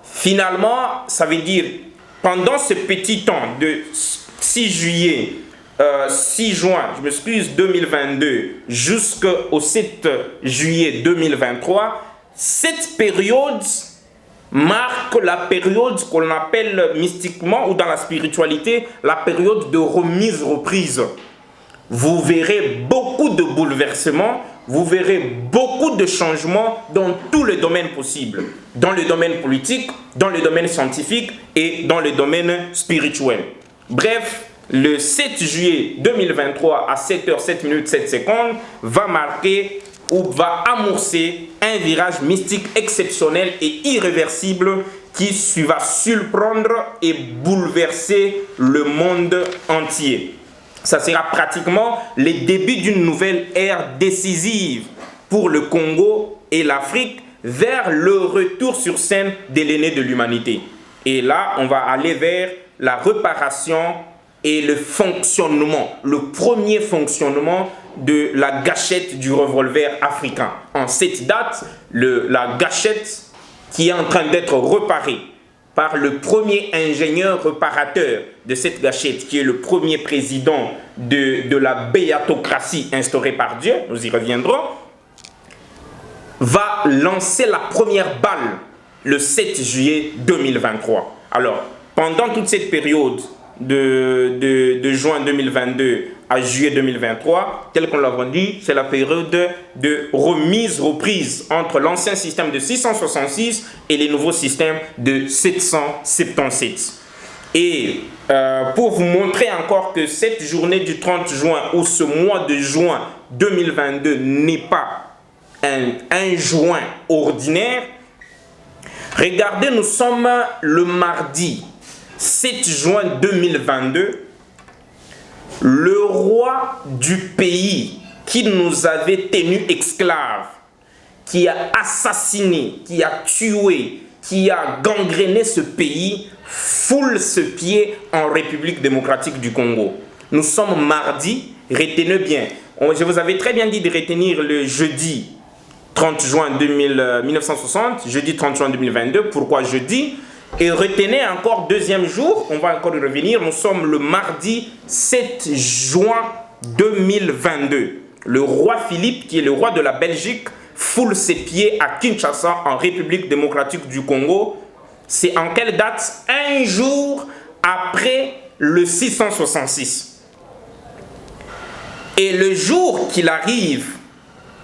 finalement, ça veut dire, pendant ce petit temps de 6 juin, je m'excuse, 2022, jusqu'au 7 juillet 2023, cette période marque la période qu'on appelle mystiquement ou dans la spiritualité la période de remise-reprise. Vous verrez beaucoup de bouleversements, vous verrez beaucoup de changements dans tous les domaines possibles. Dans le domaine politique, dans le domaine scientifique et dans le domaine spirituel. Bref, le 7 juillet 2023 à 7h, 7 minutes, 7 secondes va marquer ou va amorcer un virage mystique exceptionnel et irréversible qui va surprendre et bouleverser le monde entier. Ça sera pratiquement le début d'une nouvelle ère décisive pour le Congo et l'Afrique vers le retour sur scène de l'aîné de l'humanité. Et là, on va aller vers la réparation et le fonctionnement, le premier fonctionnement de la gâchette du revolver africain. En cette date, la gâchette qui est en train d'être réparée par le premier ingénieur réparateur de cette gâchette, qui est le premier président de la béatocratie instaurée par Dieu, nous y reviendrons, va lancer la première balle le 7 juillet 2023. Alors, pendant toute cette période de juin 2022 à juillet 2023, tel qu'on l'a dit, c'est la période de remise-reprise entre l'ancien système de 666 et les nouveaux systèmes de 777. Et pour vous montrer encore que cette journée du 30 juin ou ce mois de juin 2022 n'est pas un juin ordinaire, regardez, nous sommes le mardi 7 juin 2022, le roi du pays qui nous avait tenus esclaves, qui a assassiné, qui a tué, qui a gangréné ce pays, foule ce pied en République démocratique du Congo. Nous sommes mardi Retenez bien. Je vous avais très bien dit de retenir le jeudi 30 juin 1960, jeudi 30 juin 2022. Pourquoi jeudi? Et retenez encore deuxième jour, on va encore y revenir, nous sommes le mardi 7 juin 2022. Le roi Philippe, qui est le roi de la Belgique, foule ses pieds à Kinshasa, en République démocratique du Congo. C'est en quelle date? Un jour après le 666. Et le jour qu'il arrive,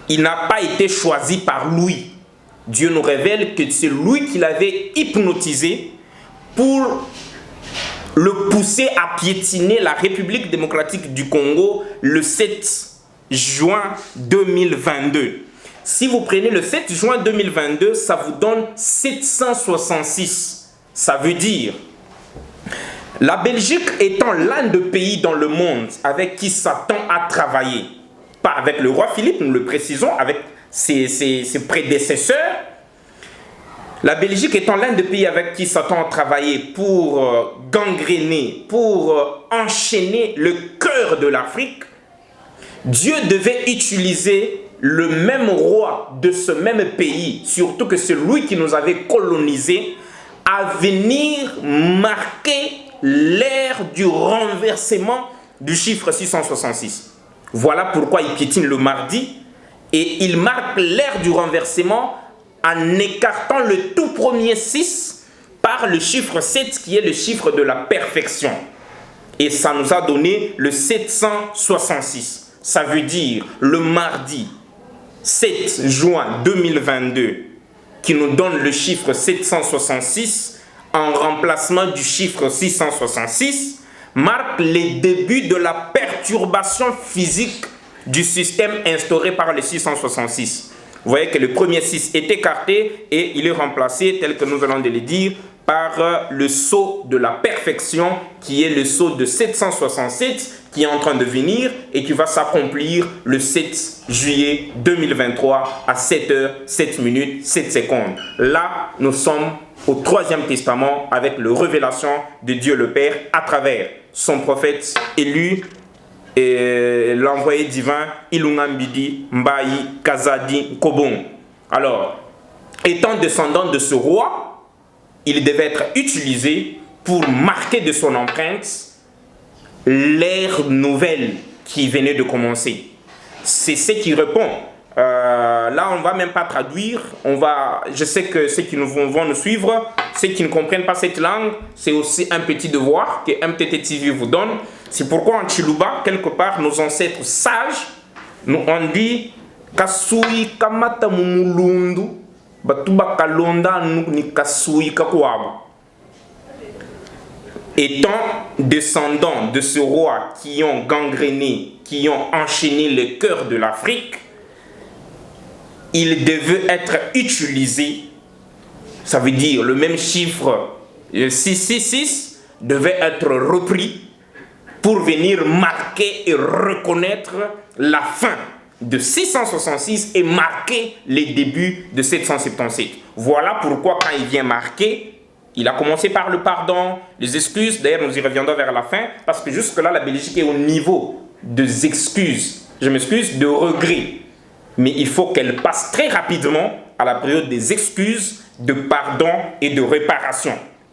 il n'a pas été choisi par lui. Dieu nous révèle que c'est lui qui l'avait hypnotisé pour le pousser à piétiner la République démocratique du Congo le 7 juin 2022. Si vous prenez le 7 juin 2022, ça vous donne 766. Ça veut dire, la Belgique étant l'un des pays dans le monde avec qui Satan a travaillé, pas avec le roi Philippe, nous le précisons, avec ses prédécesseurs. La Belgique étant l'un des pays avec qui Satan a travaillé pour gangréner, pour enchaîner le cœur de l'Afrique, Dieu devait utiliser le même roi de ce même pays, surtout que celui qui nous avait colonisés, à venir marquer l'ère du renversement du chiffre 666. Voilà pourquoi il piétine le mardi et il marque l'ère du renversement en écartant le tout premier 6 par le chiffre 7 qui est le chiffre de la perfection. Et ça nous a donné le 766. Ça veut dire le mardi 7 juin 2022 qui nous donne le chiffre 766 en remplacement du chiffre 666 marque les débuts de la perturbation physique du système instauré par le 666. Vous voyez que le premier 6 est écarté et il est remplacé, tel que nous allons le dire, par le sceau de la perfection qui est le sceau de 767 qui est en train de venir et qui va s'accomplir le 7 juillet 2023 à 7h, 7 minutes, 7 secondes. Là, nous sommes au Troisième Testament avec la révélation de Dieu le Père à travers son prophète élu et l'envoyé divin Ilungambidi Mbayi Kazadi Kobong. Alors, étant descendant de ce roi, il devait être utilisé pour marquer de son empreinte l'ère nouvelle qui venait de commencer. C'est ce qui répond. Là, on ne va même pas traduire. Je sais que ceux qui vont nous suivre, ceux qui ne comprennent pas cette langue, c'est aussi un petit devoir que MTT TV vous donne. C'est pourquoi en Chiluba, quelque part, nos ancêtres sages, nous ont dit Kasui kamata mumulundu, batuba kalonda ni kasui kakwabu. Étant descendants de ce roi qui ont gangréné, qui ont enchaîné le cœur de l'Afrique, il devait être utilisé, ça veut dire le même chiffre 666 devait être repris pour venir marquer et reconnaître la fin de 666 et marquer les débuts de 777. Voilà pourquoi quand il vient marquer, il a commencé par le pardon, les excuses, d'ailleurs nous y reviendrons vers la fin, parce que jusque-là la Belgique est au niveau des excuses, je m'excuse, de regrets. Mais il faut qu'elle passe très rapidement à la période des excuses, de pardon et de réparation,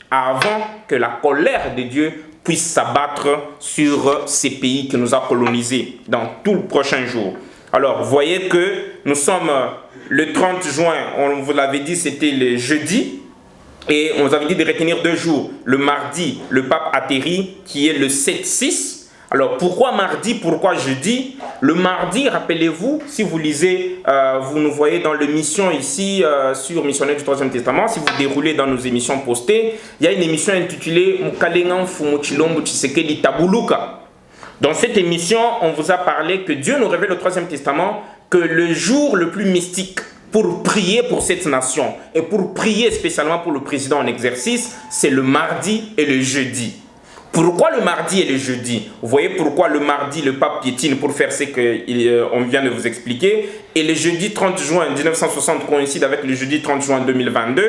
avant que la colère de Dieu puisse s'abattre sur ces pays qui nous a colonisés dans tout le prochain jour. Alors, vous voyez que nous sommes le 30 juin, on vous l'avait dit, c'était le jeudi, et on vous avait dit de retenir 2 jours. Le mardi, le pape atterrit, qui est le 7-6. Alors, pourquoi mardi, pourquoi jeudi? Le mardi, rappelez-vous, si vous lisez, vous nous voyez dans l'émission ici, sur Missionnaire du Troisième Testament, si vous déroulez dans nos émissions postées, il y a une émission intitulée « Mukalengan Fumuchilombo Tshisekedi Tabuluka ». Dans cette émission, on vous a parlé que Dieu nous révèle au Troisième Testament que le jour le plus mystique pour prier pour cette nation et pour prier spécialement pour le président en exercice, c'est le mardi et le jeudi. Pourquoi le mardi et le jeudi? Vous voyez pourquoi le mardi, le pape piétine pour faire ce qu'on vient de vous expliquer. Et le jeudi 30 juin 1960 coïncide avec le jeudi 30 juin 2022.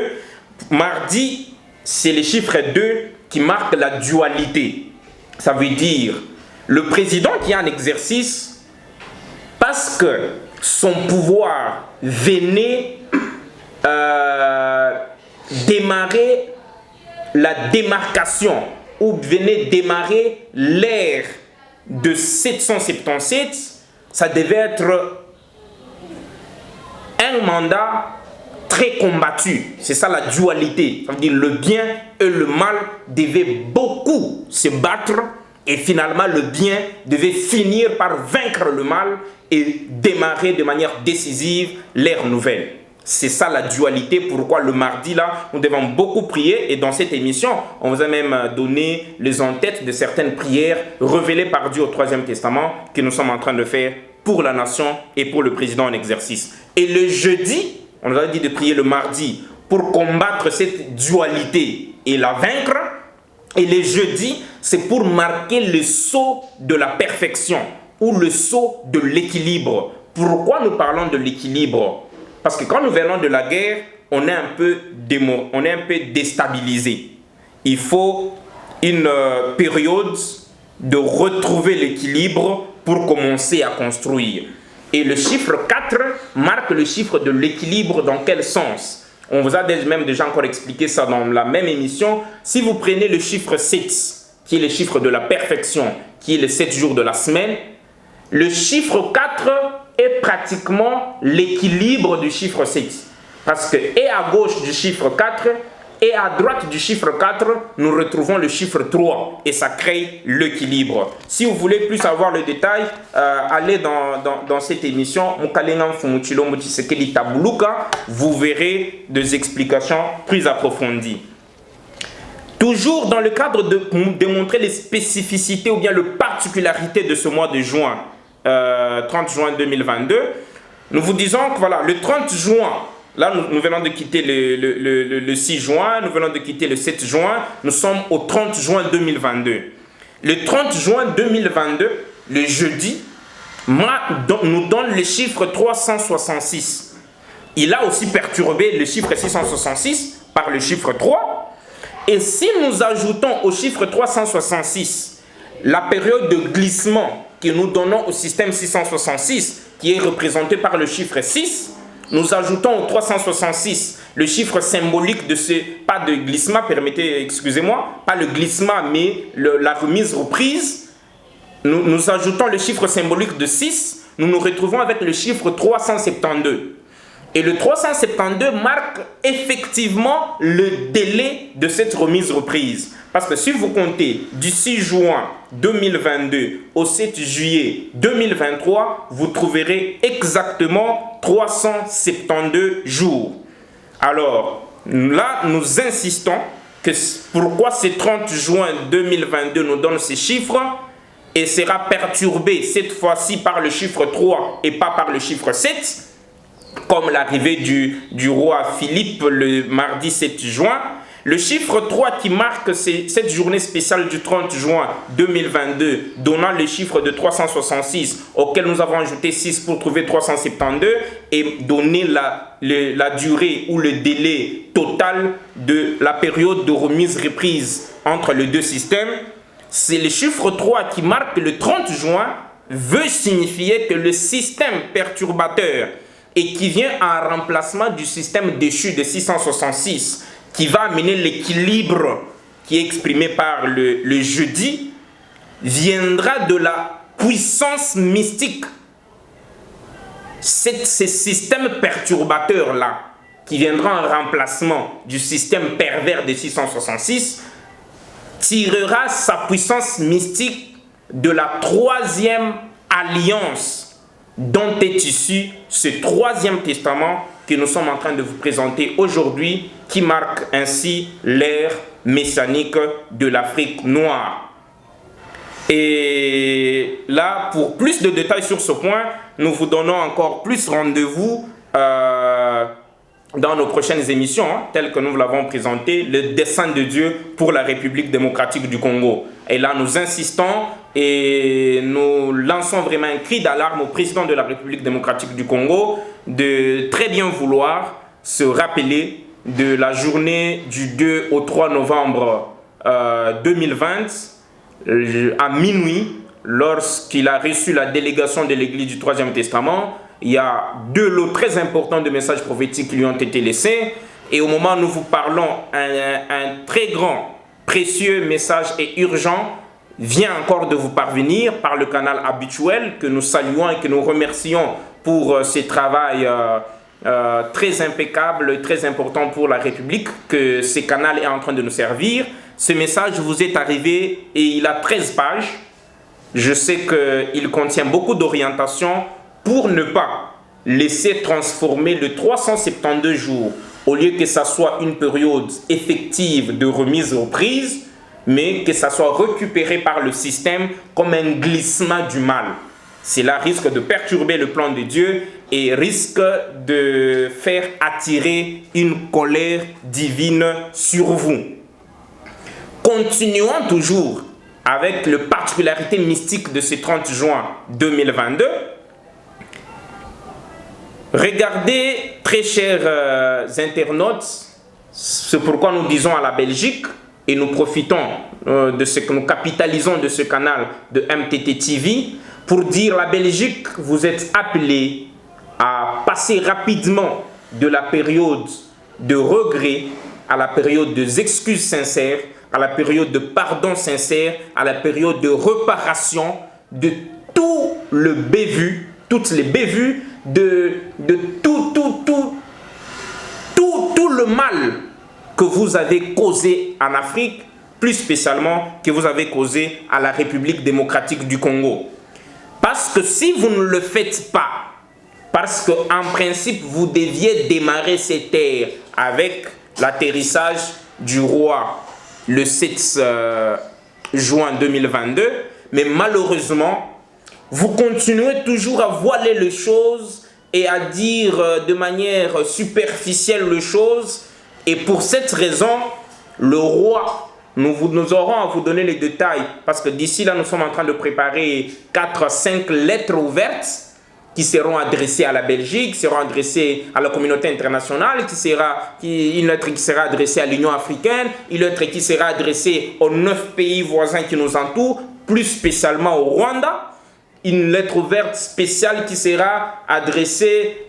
Mardi, c'est le chiffre 2 qui marque la dualité. Ça veut dire Le président qui est en exercice, parce que son pouvoir venait démarrer la démarcation ou venait démarrer l'ère de 777, ça devait être un mandat très combattu. C'est ça la dualité. Ça veut dire le bien et le mal devaient beaucoup se battre et finalement le bien devait finir par vaincre le mal et démarrer de manière décisive l'ère nouvelle. C'est ça la dualité, pourquoi le mardi là, nous devons beaucoup prier et dans cette émission, on vous a même donné les en-têtes de certaines prières révélées par Dieu au Troisième Testament que nous sommes en train de faire pour la nation et pour le président en exercice. Et le jeudi, on nous a dit de prier le mardi pour combattre cette dualité et la vaincre. Et le jeudi, c'est pour marquer le saut de la perfection ou le saut de l'équilibre. Pourquoi nous parlons de l'équilibre? Parce que quand nous venons de la guerre, on est un peu déstabilisé. Il faut une période de retrouver l'équilibre pour commencer à construire. Et le chiffre 4 marque le chiffre de l'équilibre dans quel sens? On vous a même déjà encore expliqué ça dans la même émission. Si vous prenez le chiffre 7, qui est le chiffre de la perfection, qui est les 7 jours de la semaine, le chiffre 4 est pratiquement l'équilibre du chiffre 7. Parce que et à gauche du chiffre 4 et à droite du chiffre 4, nous retrouvons le chiffre 3 et ça crée l'équilibre. Si vous voulez plus savoir le détail, allez dans cette émission, vous verrez des explications plus approfondies. Toujours dans le cadre de démontrer les spécificités ou bien les particularités de ce mois de juin, 30 juin 2022, nous vous disons que voilà, le 30 juin, là nous venons de quitter le 6 juin, nous venons de quitter le 7 juin, nous sommes au 30 juin 2022. Le 30 juin 2022, le jeudi, nous donne le chiffre 366. Il a aussi perturbé le chiffre 666 par le chiffre 3. Et si nous ajoutons au chiffre 366 la période de glissement que nous donnons au système 666, qui est représenté par le chiffre 6, nous ajoutons au 366 le chiffre symbolique de ce, pas de glissement, excusez-moi, pas le glissement, mais la remise reprise. Nous ajoutons le chiffre symbolique de 6, nous nous retrouvons avec le chiffre 372. Et le 372 marque effectivement le délai de cette remise reprise. Parce que si vous comptez du 6 juin 2022 au 7 juillet 2023, vous trouverez exactement 372 jours. Alors, là, nous insistons que pourquoi ce 30 juin 2022 nous donne ces chiffres et sera perturbé cette fois-ci par le chiffre 3 et pas par le chiffre 7, comme l'arrivée du roi Philippe le mardi 7 juin. Le chiffre 3 qui marque cette journée spéciale du 30 juin 2022, donnant le chiffre de 366, auquel nous avons ajouté 6 pour trouver 372, et donner la durée ou le délai total de la période de remise-reprise entre les deux systèmes. C'est le chiffre 3 qui marque le 30 juin, veut signifier que le système perturbateur et qui vient en remplacement du système déchu de 666, qui va amener l'équilibre qui est exprimé par le jeudi, viendra de la puissance mystique. Ces systèmes perturbateurs-là, qui viendra en remplacement du système pervers de 666, tirera sa puissance mystique de la troisième alliance dont est issu ce troisième testament que nous sommes en train de vous présenter aujourd'hui, qui marque ainsi l'ère messianique de l'Afrique noire. Et là, pour plus de détails sur ce point, nous vous donnons encore plus rendez-vous dans nos prochaines émissions, telles que nous vous l'avons présenté, le dessein de Dieu pour la République démocratique du Congo. Et là, nous insistons et nous lançons vraiment un cri d'alarme au président de la République démocratique du Congo de très bien vouloir se rappeler de la journée du 2 au 3 novembre 2020 à minuit, lorsqu'il a reçu la délégation de l'Église du Troisième Testament, il y a 2 lots très importants de messages prophétiques qui lui ont été laissés. Et au moment où nous vous parlons, un très grand, précieux message et urgent vient encore de vous parvenir par le canal habituel que nous saluons et que nous remercions pour ce travail très impeccable, très important pour la République, que ce canal est en train de nous servir. Ce message vous est arrivé et il a 13 pages. Je sais qu'il contient beaucoup d'orientations pour ne pas laisser transformer le 372 jours, au lieu que ça soit une période effective de remise aux prises, mais que ça soit récupéré par le système comme un glissement du mal. Cela risque de perturber le plan de Dieu et risque de faire attirer une colère divine sur vous. Continuons toujours avec la particularité mystique de ce 30 juin 2022. Regardez, très chers internautes, c'est pourquoi nous disons à la Belgique, et nous profitons de ce que nous capitalisons de ce canal de MTT TV, pour dire la Belgique, vous êtes appelés à passer rapidement de la période de regret à la période des excuses sincères, à la période de pardon sincère, à la période de réparation de tout le bévu, toutes les bévues, de tout le mal que vous avez causé en Afrique, plus spécialement que vous avez causé à la République démocratique du Congo. Parce que si vous ne le faites pas, parce qu'en principe vous deviez démarrer cette ère avec l'atterrissage du roi le 7 juin 2022, mais malheureusement, vous continuez toujours à voiler les choses et à dire de manière superficielle les choses. Et pour cette raison, le roi, nous aurons à vous donner les détails, parce que d'ici là, nous sommes en train de préparer 4-5 lettres ouvertes qui seront adressées à la Belgique, qui seront adressées à la communauté internationale, une lettre qui sera adressée à l'Union africaine, une lettre qui sera adressée aux 9 pays voisins qui nous entourent, plus spécialement au Rwanda, une lettre ouverte spéciale qui sera adressée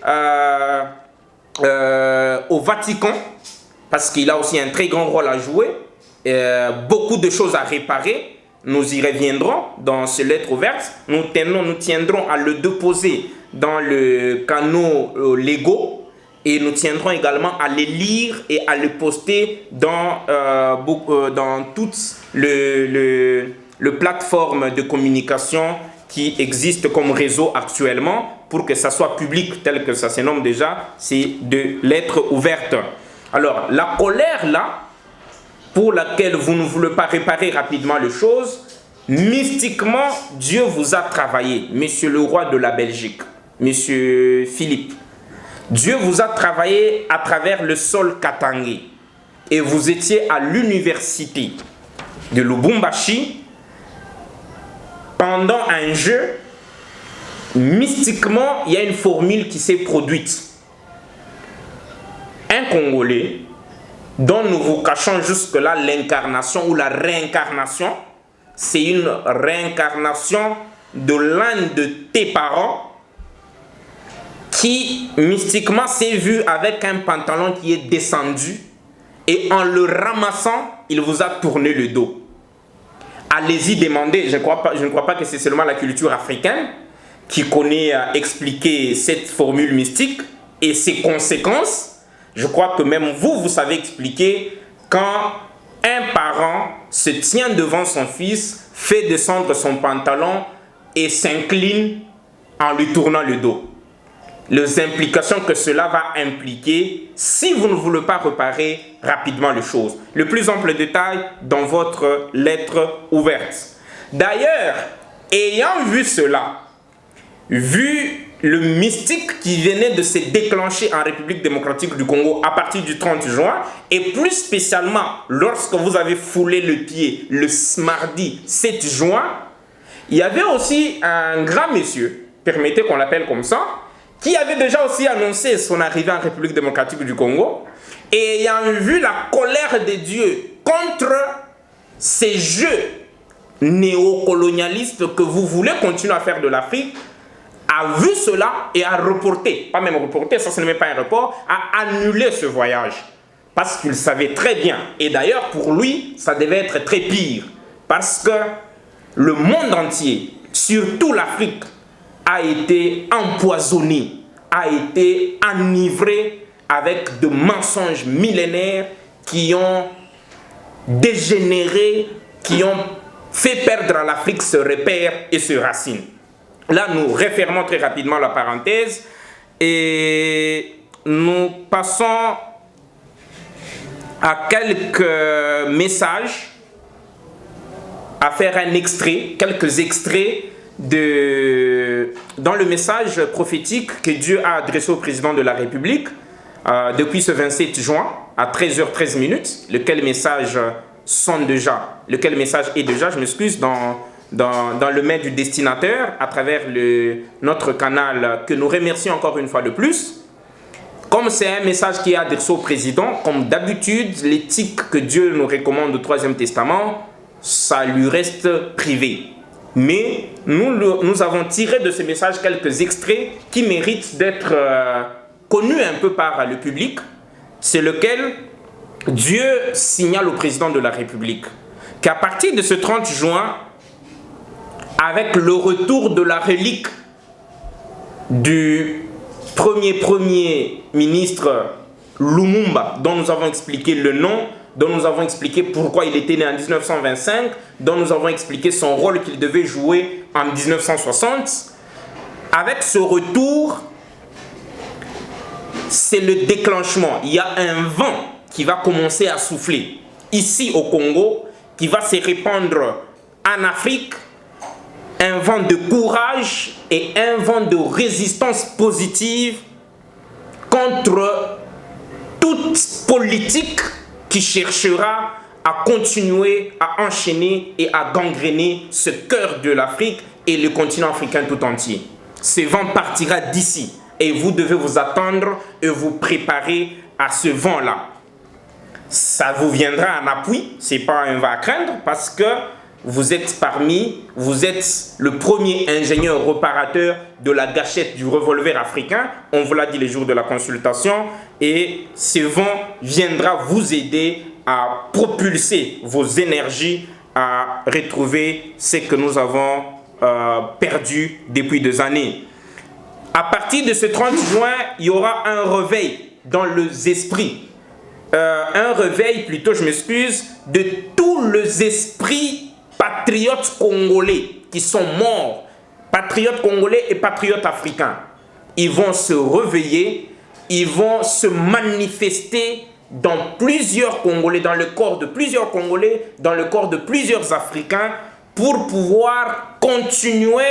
au Vatican, parce qu'il a aussi un très grand rôle à jouer, beaucoup de choses à réparer. Nous y reviendrons dans ces lettres ouvertes. Nous tiendrons à le déposer dans le canaux légaux et nous tiendrons également à les lire et à les poster dans toutes les plateformes de communication qui existent comme réseau actuellement pour que ça soit public tel que ça se nomme déjà, c'est de lettres ouvertes. Alors, la colère là, pour laquelle vous ne voulez pas réparer rapidement les choses, mystiquement, Dieu vous a travaillé, monsieur le roi de la Belgique, monsieur Philippe. Dieu vous a travaillé à travers le sol Katangé et vous étiez à l'université de Lubumbashi pendant un jeu. Mystiquement, il y a une formule qui s'est produite. Un Congolais, dont nous vous cachons jusque-là l'incarnation ou la réincarnation, c'est une réincarnation de l'un de tes parents qui mystiquement s'est vu avec un pantalon qui est descendu et en le ramassant, il vous a tourné le dos. Allez-y demander, je ne crois pas que c'est seulement la culture africaine qui connaît à expliquer cette formule mystique et ses conséquences. Je crois que même vous savez expliquer quand un parent se tient devant son fils, fait descendre son pantalon et s'incline en lui tournant le dos. Les implications que cela va impliquer si vous ne voulez pas réparer rapidement les choses. Le plus ample détail dans votre lettre ouverte. D'ailleurs, ayant vu cela, vu le mystique qui venait de se déclencher en République démocratique du Congo à partir du 30 juin, et plus spécialement lorsque vous avez foulé le pied le mardi 7 juin, il y avait aussi un grand monsieur, permettez qu'on l'appelle comme ça, qui avait déjà aussi annoncé son arrivée en République démocratique du Congo, et ayant vu la colère de Dieu contre ces jeux néocolonialiste que vous voulez continuer à faire de l'Afrique a vu cela et a reporté, pas même reporté, ça ce n'est même pas un report, a annulé ce voyage. Parce qu'il savait très bien, et d'ailleurs pour lui, ça devait être très pire. Parce que le monde entier, surtout l'Afrique, a été empoisonné, a été enivré avec de mensonges millénaires qui ont dégénéré, qui ont fait perdre à l'Afrique ce repère et ce racine. Là, nous refermons très rapidement la parenthèse et nous passons à quelques messages, à faire un extrait, quelques extraits dans le message prophétique que Dieu a adressé au président de la République depuis ce 27 juin à 13h13 minutes, lequel message est déjà, je m'excuse, dans le mail du destinataire à travers notre canal que nous remercions encore une fois de plus. Comme c'est un message qui est adressé au président, comme d'habitude, l'éthique que Dieu nous recommande au Troisième Testament, ça lui reste privé. Mais nous avons tiré de ce message quelques extraits qui méritent d'être connus un peu par le public. C'est lequel Dieu signale au président de la République qu'à partir de ce 30 juin, avec le retour de la relique du premier ministre Lumumba, dont nous avons expliqué le nom, dont nous avons expliqué pourquoi il était né en 1925, dont nous avons expliqué son rôle qu'il devait jouer en 1960. Avec ce retour, c'est le déclenchement. Il y a un vent qui va commencer à souffler ici au Congo, qui va se répandre en Afrique, un vent de courage et un vent de résistance positive contre toute politique qui cherchera à continuer à enchaîner et à gangréner ce cœur de l'Afrique et le continent africain tout entier. Ce vent partira d'ici et vous devez vous attendre et vous préparer à ce vent-là. Ça vous viendra en appui, ce n'est pas un va à craindre parce que vous êtes le premier ingénieur réparateur de la gâchette du revolver africain. On vous l'a dit les jours de la consultation. Et ce vent viendra vous aider à propulser vos énergies à retrouver ce que nous avons perdu depuis des années. À partir de ce 30 juin, il y aura un réveil dans les esprits. Un réveil, plutôt, je m'excuse, de tous les esprits patriotes congolais qui sont morts, patriotes congolais et patriotes africains. Ils vont se réveiller, ils vont se manifester dans plusieurs Congolais, dans le corps de plusieurs Congolais, dans le corps de plusieurs Africains, pour pouvoir continuer,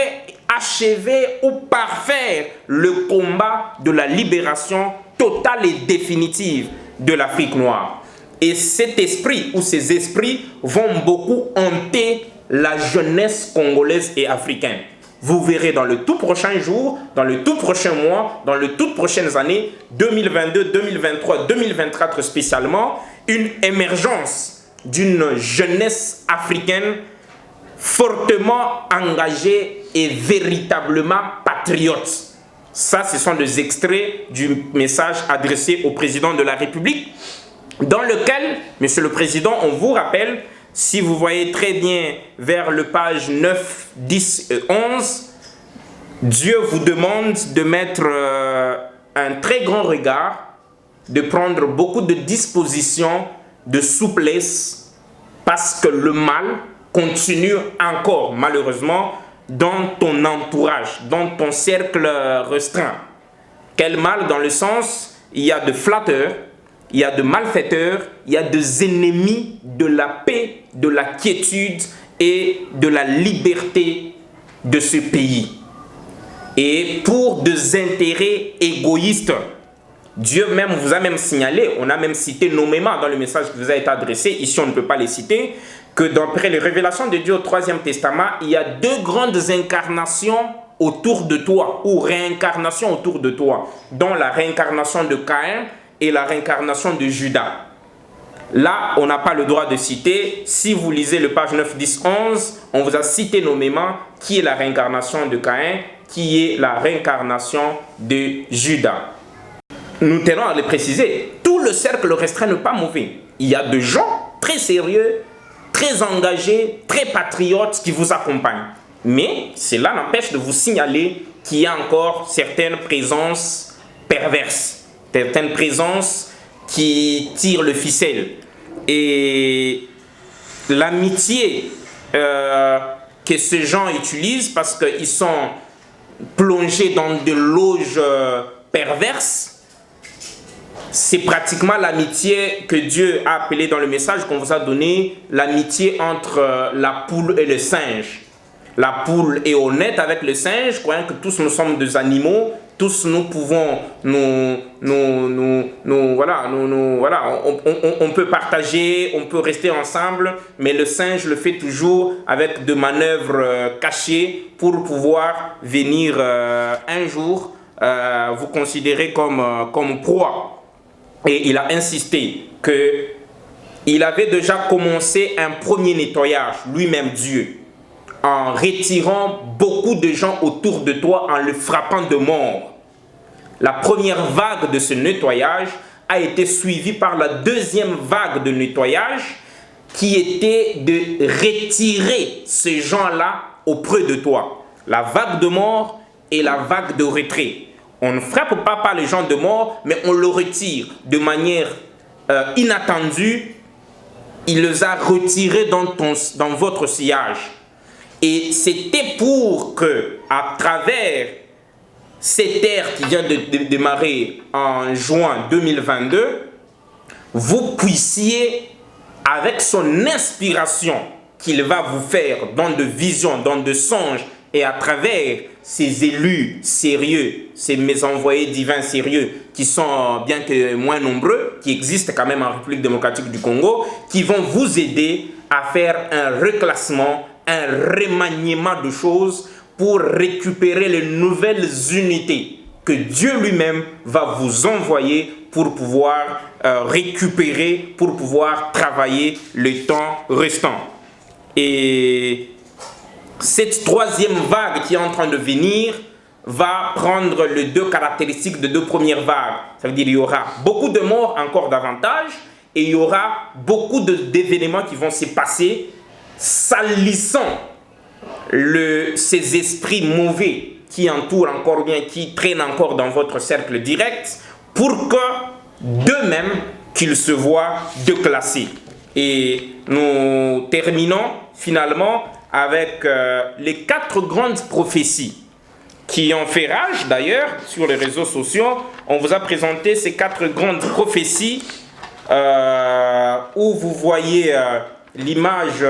achever ou parfaire le combat de la libération totale et définitive de l'Afrique noire. Et cet esprit ou ces esprits vont beaucoup hanter la jeunesse congolaise et africaine. Vous verrez dans le tout prochain jour, dans le tout prochain mois, dans les toutes prochaines années, 2022, 2023, 2024 spécialement, une émergence d'une jeunesse africaine fortement engagée et véritablement patriote. Ça, ce sont des extraits du message adressé au président de la République, dans lequel, Monsieur le Président, on vous rappelle, si vous voyez très bien vers le page 9, 10 et 11, Dieu vous demande de mettre un très grand regard, de prendre beaucoup de dispositions, de souplesse, parce que le mal continue encore, malheureusement, dans ton entourage, dans ton cercle restreint. Quel mal? Dans le sens, il y a de flatteurs, il y a de malfaiteurs, il y a des ennemis de la paix, de la quiétude et de la liberté de ce pays. Et pour des intérêts égoïstes, Dieu même vous a même signalé, on a même cité nommément dans le message qui vous a été adressé, ici on ne peut pas les citer, que d'après les révélations de Dieu au Troisième Testament, il y a deux grandes incarnations autour de toi, ou réincarnations autour de toi, dont la réincarnation de Caïn et la réincarnation de Judas. Là, on n'a pas le droit de citer. Si vous lisez le page 9, 10, 11, on vous a cité nommément qui est la réincarnation de Caïn, qui est la réincarnation de Judas. Nous tenons à le préciser, tout le cercle restreint n'est pas mauvais. Il y a des gens très sérieux, très engagés, très patriotes qui vous accompagnent. Mais cela n'empêche de vous signaler qu'il y a encore certaines présences perverses, certaines présences qui tirent le ficelle. Et l'amitié que ces gens utilisent, parce qu'ils sont plongés dans des loges perverses, c'est pratiquement l'amitié que Dieu a appelée dans le message qu'on vous a donné, l'amitié entre la poule et le singe. La poule est honnête avec le singe, croyant que tous nous sommes des animaux, tous nous pouvons on peut partager, on peut rester ensemble, mais le singe le fait toujours avec des manœuvres cachées pour pouvoir venir un jour vous considérer comme proie. Et il a insisté qu'il avait déjà commencé un premier nettoyage, lui-même Dieu, en retirant beaucoup de gens autour de toi, en le frappant de mort. La première vague de ce nettoyage a été suivie par la deuxième vague de nettoyage qui était de retirer ces gens-là auprès de toi. La vague de mort et la vague de retrait. On ne frappe pas les gens de mort, mais on le retire de manière inattendue. Il les a retirés dans votre sillage. Et c'était pour que, à travers cette ère qui vient de démarrer en juin 2022, vous puissiez, avec son inspiration qu'il va vous faire dans de visions, dans de songes, et à travers ces élus sérieux, ces mes envoyés divins sérieux, qui sont bien que moins nombreux, qui existent quand même en République démocratique du Congo, qui vont vous aider à faire un reclassement, un remaniement de choses pour récupérer les nouvelles unités que Dieu lui-même va vous envoyer pour pouvoir récupérer, pour pouvoir travailler le temps restant. Et cette troisième vague qui est en train de venir va prendre les deux caractéristiques de deux premières vagues. Ça veut dire qu'il y aura beaucoup de morts, encore davantage, et il y aura beaucoup d'événements qui vont se passer, salissant ces esprits mauvais qui entourent encore bien, qui traînent encore dans votre cercle direct, pour que d'eux-mêmes qu'ils se voient déclassés. Et nous terminons finalement avec les 4 grandes prophéties qui ont fait rage d'ailleurs sur les réseaux sociaux. On vous a présenté ces 4 grandes prophéties où vous voyez l'image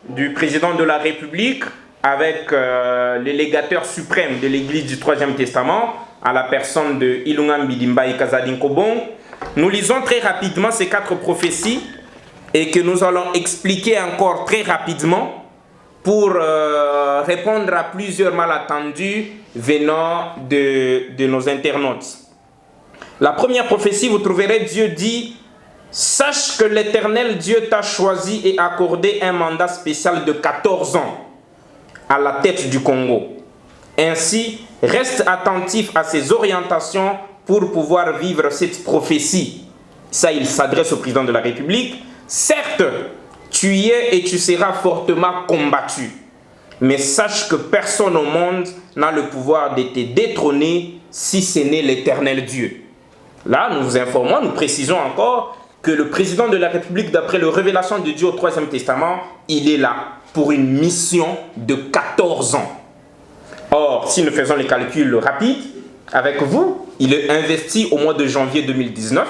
du président de la République avec le légateur suprême de l'Église du Troisième Testament, à la personne de Ilunga Mbidimba et Kazadin Kobong. Nous lisons très rapidement ces 4 prophéties et que nous allons expliquer encore très rapidement pour répondre à plusieurs malentendus venant de nos internautes. La première prophétie, vous trouverez Dieu dit: sache que l'Éternel Dieu t'a choisi et accordé un mandat spécial de 14 ans à la tête du Congo. Ainsi, reste attentif à ses orientations pour pouvoir vivre cette prophétie. Ça, il s'adresse au président de la République. Certes, tu y es et tu seras fortement combattu. Mais sache que personne au monde n'a le pouvoir de te détrôner si ce n'est l'Éternel Dieu. Là, nous vous informons, nous précisons encore que le président de la République, d'après la révélation de Dieu au Troisième Testament, il est là pour une mission de 14 ans. Or, si nous faisons les calculs rapides, avec vous, il est investi au mois de janvier 2019.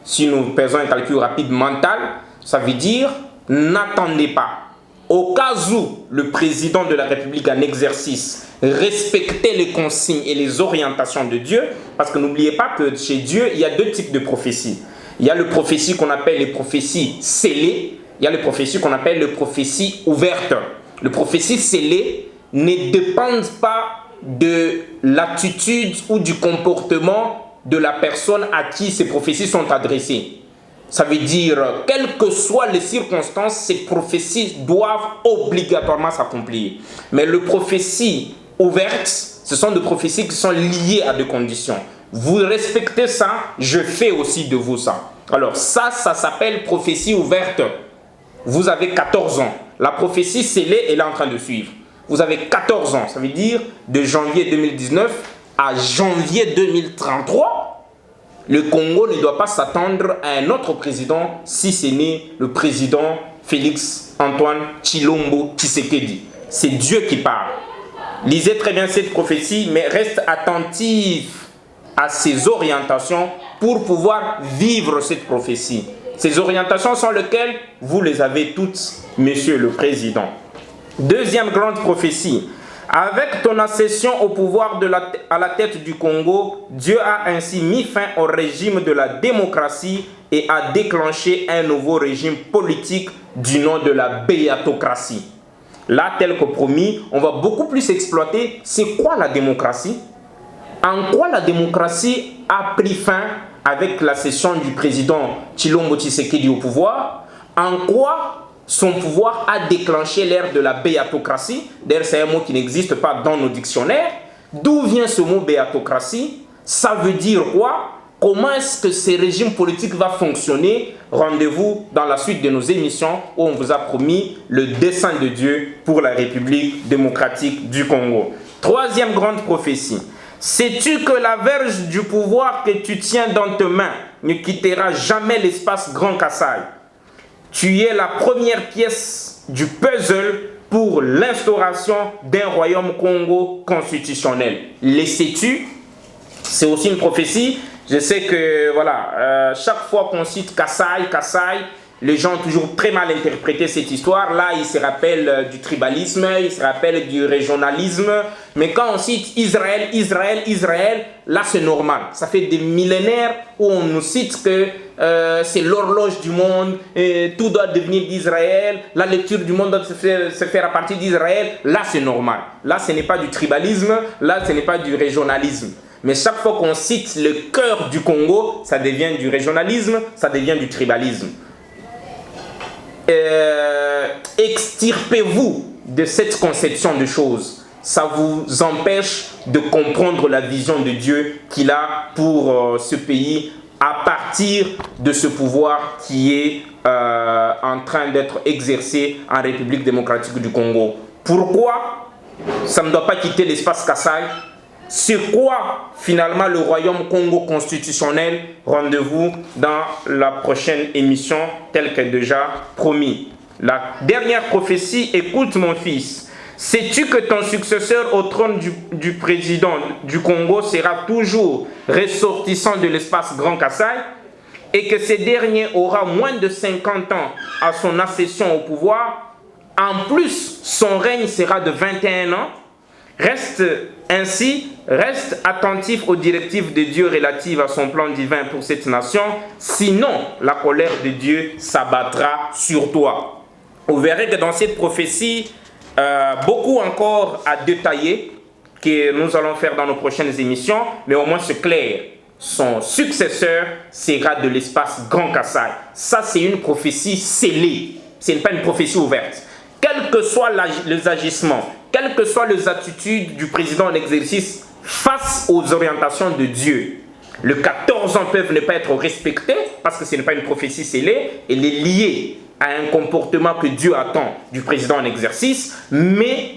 Si nous faisons un calcul rapide mental, ça veut dire, n'attendez pas. Au cas où le président de la République en exercice respectait les consignes et les orientations de Dieu, parce que n'oubliez pas que chez Dieu, il y a 2 types de prophéties. Il y a les prophéties qu'on appelle les prophéties scellées, il y a les prophéties qu'on appelle les prophéties ouvertes. Les prophéties scellées ne dépendent pas de l'attitude ou du comportement de la personne à qui ces prophéties sont adressées. Ça veut dire, quelles que soient les circonstances, ces prophéties doivent obligatoirement s'accomplir. Mais les prophéties ouvertes, ce sont des prophéties qui sont liées à des conditions. Vous respectez ça, je fais aussi de vous ça. Alors ça s'appelle prophétie ouverte. Vous avez 14 ans. La prophétie scellée, elle est en train de suivre. Vous avez 14 ans, ça veut dire de janvier 2019 à janvier 2033. Le Congo ne doit pas s'attendre à un autre président si ce n'est le président Félix Antoine Tshilombo Tshisekedi. C'est Dieu qui parle. Lisez très bien cette prophétie, mais reste attentif à ses orientations pour pouvoir vivre cette prophétie. Ces orientations sont lesquelles? Vous les avez toutes, Monsieur le Président. Deuxième grande prophétie. Avec ton accession au pouvoir à la tête du Congo, Dieu a ainsi mis fin au régime de la démocratie et a déclenché un nouveau régime politique du nom de la béatocratie. Là, tel que promis, on va beaucoup plus exploiter c'est quoi la démocratie? En quoi la démocratie a pris fin avec l'accession du président Tshilombo Tshisekedi au pouvoir? En quoi son pouvoir a déclenché l'ère de la béatocratie? D'ailleurs, c'est un mot qui n'existe pas dans nos dictionnaires. D'où vient ce mot béatocratie? Ça veut dire quoi? Comment est-ce que ce régime politique va fonctionner? Rendez-vous dans la suite de nos émissions où on vous a promis le dessein de Dieu pour la République démocratique du Congo. Troisième grande prophétie. Sais-tu que la verge du pouvoir que tu tiens dans tes mains ne quittera jamais l'espace Grand Kassai? Tu es la première pièce du puzzle pour l'instauration d'un royaume Congo constitutionnel. Les sais-tu? C'est aussi une prophétie. Je sais que voilà, chaque fois qu'on cite Kassai, les gens ont toujours très mal interprété cette histoire. Là, ils se rappellent du tribalisme, ils se rappellent du régionalisme. Mais quand on cite Israël, là c'est normal. Ça fait des millénaires où on nous cite que c'est l'horloge du monde, et tout doit devenir d'Israël, la lecture du monde doit se faire à partir d'Israël. Là c'est normal. Là ce n'est pas du tribalisme, là ce n'est pas du régionalisme. Mais chaque fois qu'on cite le cœur du Congo, ça devient du régionalisme, ça devient du tribalisme. Extirpez-vous de cette conception de choses. Ça vous empêche de comprendre la vision de Dieu qu'il a pour ce pays à partir de ce pouvoir qui est en train d'être exercé en République démocratique du Congo. Pourquoi ça ne doit pas quitter l'espace Kassai? C'est quoi finalement le royaume Congo constitutionnel? Rendez-vous dans la prochaine émission telle que déjà promis. La dernière prophétie, écoute mon fils. Sais-tu que ton successeur au trône du président du Congo sera toujours ressortissant de l'espace Grand Kassai et que ce dernier aura moins de 50 ans à son accession au pouvoir? En plus, son règne sera de 21 ans. Reste attentif aux directives de Dieu relatives à son plan divin pour cette nation, sinon la colère de Dieu s'abattra sur toi. Vous verrez que dans cette prophétie, beaucoup encore à détailler, que nous allons faire dans nos prochaines émissions, mais au moins c'est clair. Son successeur sera de l'espace Grand Kassai. Ça, c'est une prophétie scellée. Ce n'est pas une prophétie ouverte. Quels que soient les agissements, quelles que soient les attitudes du président en exercice face aux orientations de Dieu, les 14 ans peuvent ne pas être respectés parce que ce n'est pas une prophétie scellée, elle est liée à un comportement que Dieu attend du président en exercice, mais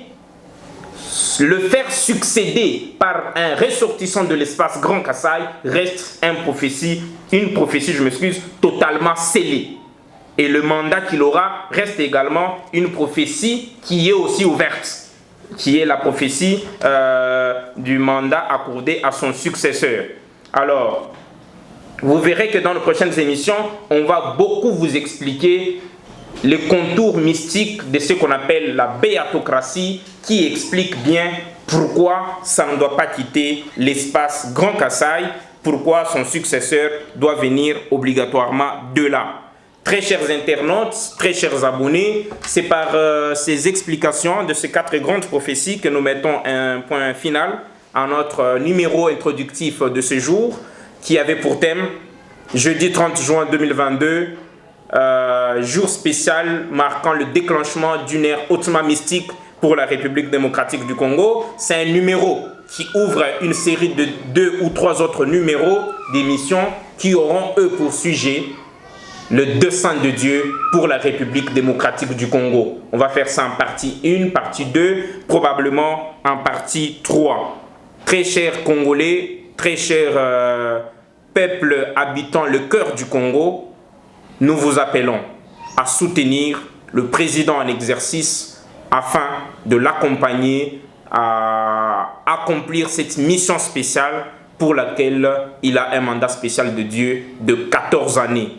le faire succéder par un ressortissant de l'espace Grand Kassai reste une prophétie, totalement scellée. Et le mandat qu'il aura reste également une prophétie qui est aussi ouverte, qui est la prophétie du mandat accordé à son successeur. Alors, vous verrez que dans les prochaines émissions, on va beaucoup vous expliquer les contours mystiques de ce qu'on appelle la béatocratie, qui explique bien pourquoi ça ne doit pas quitter l'espace Grand Kassai, pourquoi son successeur doit venir obligatoirement de là. Très chers internautes, très chers abonnés, c'est par ces explications de ces 4 grandes prophéties que nous mettons un point final à notre numéro introductif de ce jour qui avait pour thème jeudi 30 juin 2022, jour spécial marquant le déclenchement d'une ère hautement mystique pour la République démocratique du Congo. C'est un numéro qui ouvre une série de 2 ou 3 autres numéros d'émissions qui auront, eux, pour sujet le dessein de Dieu pour la République démocratique du Congo. On va faire ça en partie 1, partie 2, probablement en partie 3. Très chers Congolais, très chers peuple habitant le cœur du Congo, nous vous appelons à soutenir le président en exercice afin de l'accompagner à accomplir cette mission spéciale pour laquelle il a un mandat spécial de Dieu de 14 années.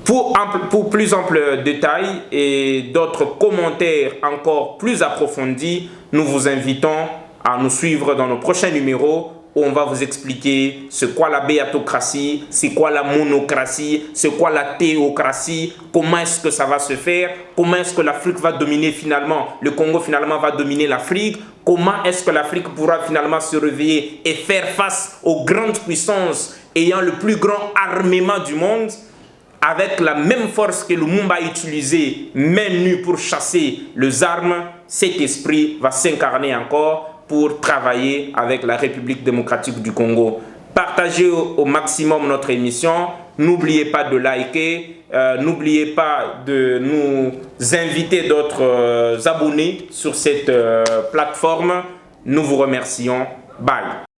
Pour plus ample détail et d'autres commentaires encore plus approfondis, nous vous invitons à nous suivre dans nos prochains numéros où on va vous expliquer c'est quoi la béatocratie, c'est quoi la monocratie, c'est quoi la théocratie, comment est-ce que ça va se faire, comment est-ce que l'Afrique va dominer finalement, le Congo finalement va dominer l'Afrique, comment est-ce que l'Afrique pourra finalement se réveiller et faire face aux grandes puissances ayant le plus grand armement du monde, avec la même force que Lumumba a utilisée, main nue pour chasser les armes. Cet esprit va s'incarner encore pour travailler avec la République démocratique du Congo. Partagez au maximum notre émission. N'oubliez pas de liker. N'oubliez pas de nous inviter d'autres abonnés sur cette plateforme. Nous vous remercions. Bye.